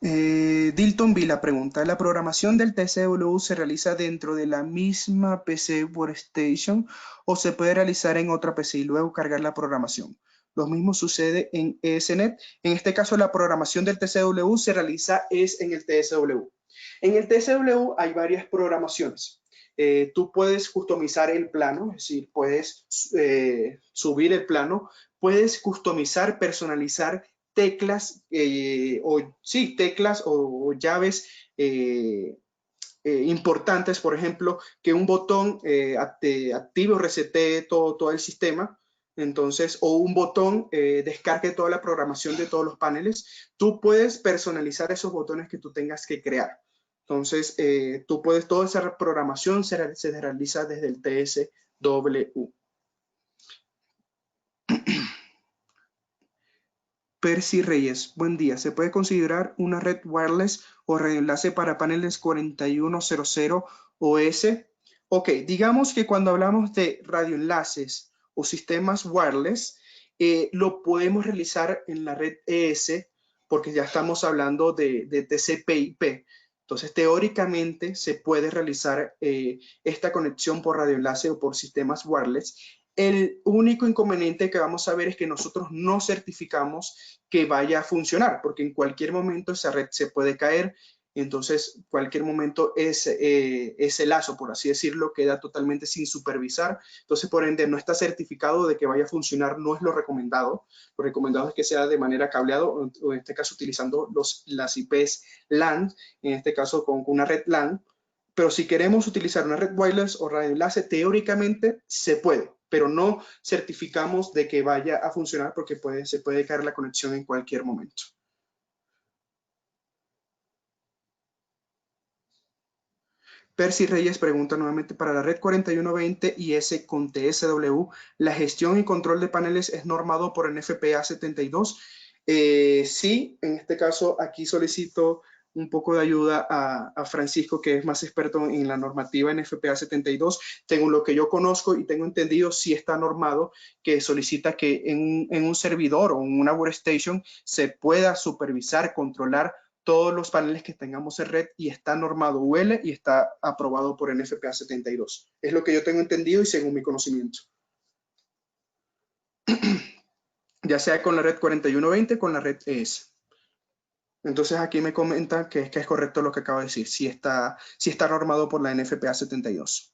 Dilton Vila pregunta, ¿la programación del TCW se realiza dentro de la misma PC Workstation o se puede realizar en otra PC y luego cargar la programación? Lo mismo sucede en ESNet. En este caso, la programación del TCW se realiza en el TCW. En el TCW hay varias programaciones. Tú puedes customizar el plano, es decir, puedes subir el plano, puedes customizar, personalizar teclas, teclas o llaves importantes, por ejemplo, que un botón active o resetee todo el sistema. Entonces, o un botón descargue toda la programación de todos los paneles. Tú puedes personalizar esos botones que tú tengas que crear. Entonces, toda esa programación se realiza desde el TSW. Percy Reyes, buen día. ¿Se puede considerar una red wireless o radioenlace para paneles 4100 OS? Ok, digamos que cuando hablamos de radioenlaces o sistemas wireless, lo podemos realizar en la red ES, porque ya estamos hablando de TCP/IP. Entonces, teóricamente se puede realizar esta conexión por radioenlace o por sistemas wireless. El único inconveniente que vamos a ver es que nosotros no certificamos que vaya a funcionar, porque en cualquier momento esa red se puede caer. Entonces, cualquier momento ese lazo, por así decirlo, queda totalmente sin supervisar. Entonces, por ende, no está certificado de que vaya a funcionar, no es lo recomendado. Lo recomendado es que sea de manera cableado, o en este caso utilizando las IPs LAN, en este caso con una red LAN. Pero si queremos utilizar una red wireless o radioenlace, teóricamente se puede, pero no certificamos de que vaya a funcionar porque se puede caer la conexión en cualquier momento. Percy Reyes pregunta nuevamente, para la red 4120 y S con TSW, ¿la gestión y control de paneles es normado por NFPA 72? Sí, en este caso aquí solicito un poco de ayuda a Francisco, que es más experto en la normativa NFPA 72. Según lo que yo conozco y tengo entendido, sí está normado, que solicita que en un servidor o en una workstation se pueda supervisar, controlar todos los paneles que tengamos en red, y está normado UL y está aprobado por NFPA 72. Es lo que yo tengo entendido y según mi conocimiento. Ya sea con la red 4120, con la red ES. Entonces aquí me comentan que es correcto lo que acabo de decir, si está normado por la NFPA 72.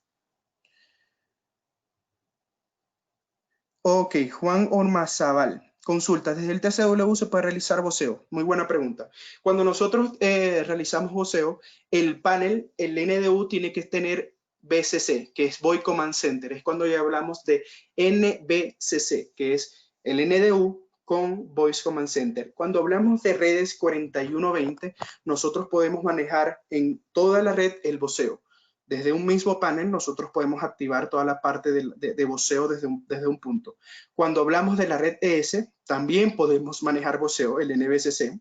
Ok, Juan Ormazábal. Consulta, ¿desde el TCW se puede realizar voceo? Muy buena pregunta. Cuando nosotros realizamos voceo, el panel, el NDU, tiene que tener VCC, que es Voice Command Center. Es cuando ya hablamos de NVCC, que es el NDU con Voice Command Center. Cuando hablamos de redes 4120, nosotros podemos manejar en toda la red el voceo. Desde un mismo panel nosotros podemos activar toda la parte de voceo desde un punto. Cuando hablamos de la red ES, también podemos manejar voceo, el NVCC,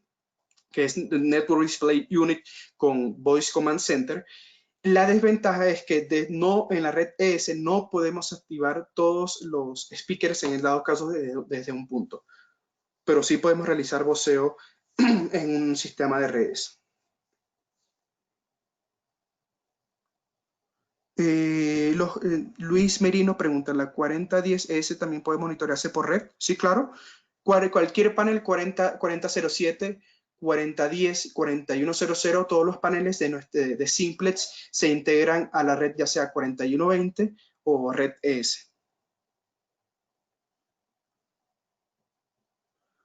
que es Network Display Unit con Voice Command Center. La desventaja es que en la red ES no podemos activar todos los speakers en el dado caso desde un punto, pero sí podemos realizar voceo en un sistema de redes. Luis Merino pregunta, ¿la 4010S también puede monitorearse por red? Sí, claro. Cualquier panel 4007, 4010, 4100, todos los paneles de simplex se integran a la red ya sea 4120 o red ES.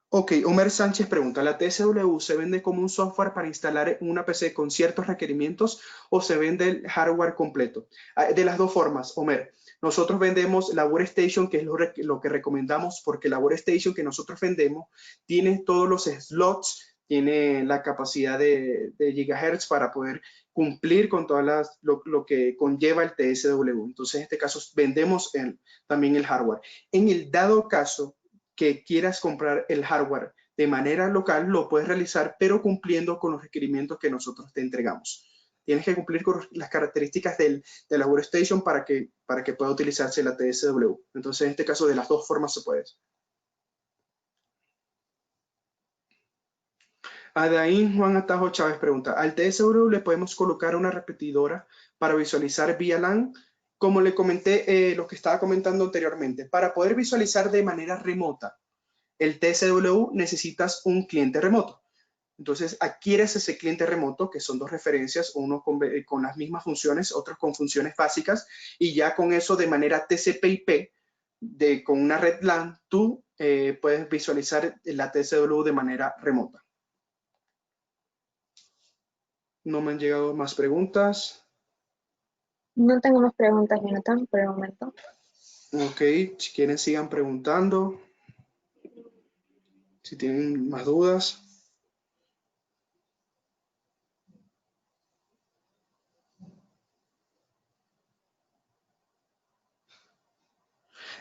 Ok, Homer Sánchez pregunta, ¿la TSW se vende como un software para instalar en una PC con ciertos requerimientos o se vende el hardware completo? De las dos formas, Homer. Nosotros vendemos la Workstation, que es lo que recomendamos, porque la Workstation que nosotros vendemos tiene todos los slots, tiene la capacidad de gigahertz para poder cumplir con todas lo que conlleva el TSW. Entonces, en este caso, vendemos también el hardware. En el dado caso que quieras comprar el hardware de manera local, lo puedes realizar, pero cumpliendo con los requerimientos que nosotros te entregamos. Tienes que cumplir con las características de la Workstation para que pueda utilizarse la TSW. Entonces, en este caso, de las dos formas se puede. Adaín Juan Atajo Chávez pregunta, ¿al TSW le podemos colocar una repetidora para visualizar vía LAN? Como le comenté, lo que estaba comentando anteriormente, para poder visualizar de manera remota el TSW necesitas un cliente remoto. Entonces, adquieres ese cliente remoto, que son dos referencias, uno con las mismas funciones, otros con funciones básicas, y ya con eso de manera TCP/IP, con una red LAN, tú puedes visualizar la TSW de manera remota. No me han llegado más preguntas.
No tengo más preguntas, Jonathan, por el momento.
Ok, si quieren sigan preguntando. Si tienen más dudas.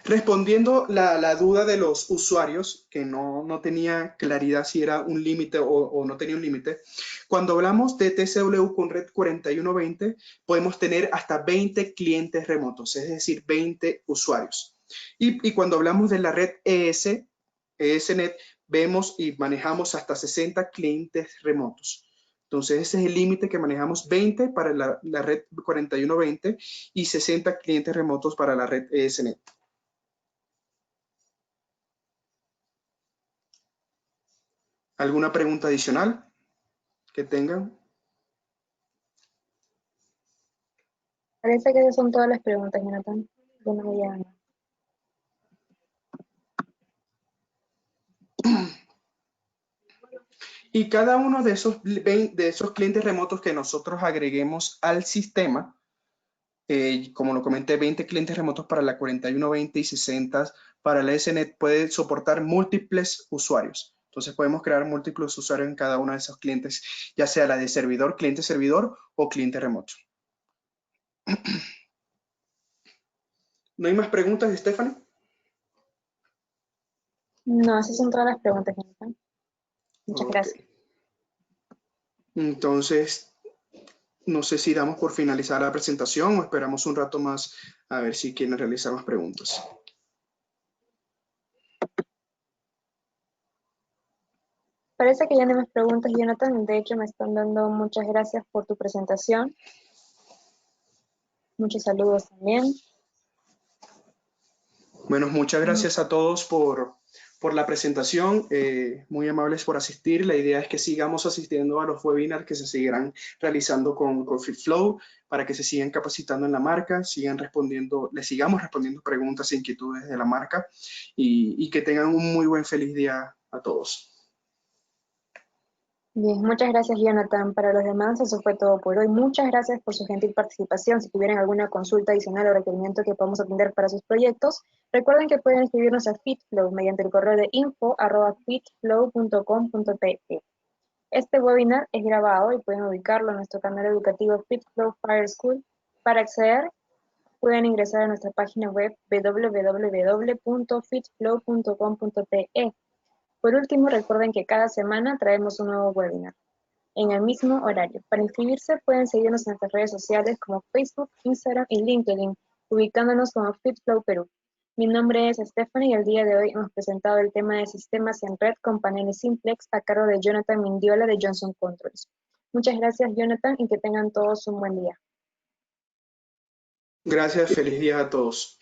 Respondiendo la duda de los usuarios, que no tenía claridad si era un límite o no tenía un límite, cuando hablamos de TSW con red 4120, podemos tener hasta 20 clientes remotos, es decir, 20 usuarios. Y cuando hablamos de la red ESNet, vemos y manejamos hasta 60 clientes remotos. Entonces, ese es el límite que manejamos, 20 para la red 4120 y 60 clientes remotos para la red ESNet. ¿Alguna pregunta adicional que tengan?
Parece que esas son todas las preguntas, Jonathan. Ya no me llegan.
Y cada uno de esos clientes remotos que nosotros agreguemos al sistema, como lo comenté, 20 clientes remotos para la 4120 y 60 para la SNET, puede soportar múltiples usuarios. Entonces podemos crear múltiples usuarios en cada uno de esos clientes, ya sea la de servidor, cliente servidor o cliente remoto. ¿No hay más preguntas, Stephanie?
No, esas son todas las preguntas, Jonathan. Muchas gracias.
Entonces, no sé si damos por finalizar la presentación o esperamos un rato más a ver si quieren realizar más preguntas.
Parece que ya no hay más preguntas, Jonathan. De hecho, me están dando muchas gracias por tu presentación. Muchos saludos también.
Bueno, muchas gracias a todos por la presentación. Muy amables por asistir. La idea es que sigamos asistiendo a los webinars que se seguirán realizando con FitFlow para que se sigan capacitando en la marca, les sigamos respondiendo preguntas e inquietudes de la marca y que tengan un muy buen feliz día a todos.
Bien, muchas gracias, Jonathan. Para los demás, eso fue todo por hoy. Muchas gracias por su gentil participación. Si tuvieran alguna consulta adicional o requerimiento que podamos atender para sus proyectos, recuerden que pueden escribirnos a FitFlow mediante el correo de info@fitflow.com.pe. Este webinar es grabado y pueden ubicarlo en nuestro canal educativo FitFlow Fire School. Para acceder, pueden ingresar a nuestra página web www.fitflow.com.pe. Por último, recuerden que cada semana traemos un nuevo webinar en el mismo horario. Para inscribirse pueden seguirnos en nuestras redes sociales como Facebook, Instagram y LinkedIn, ubicándonos como FitFlow Perú. Mi nombre es Stephanie y el día de hoy hemos presentado el tema de sistemas en red con paneles simplex a cargo de Jonathan Mindiola de Johnson Controls. Muchas gracias, Jonathan, y que tengan todos un buen día.
Gracias, feliz día a todos.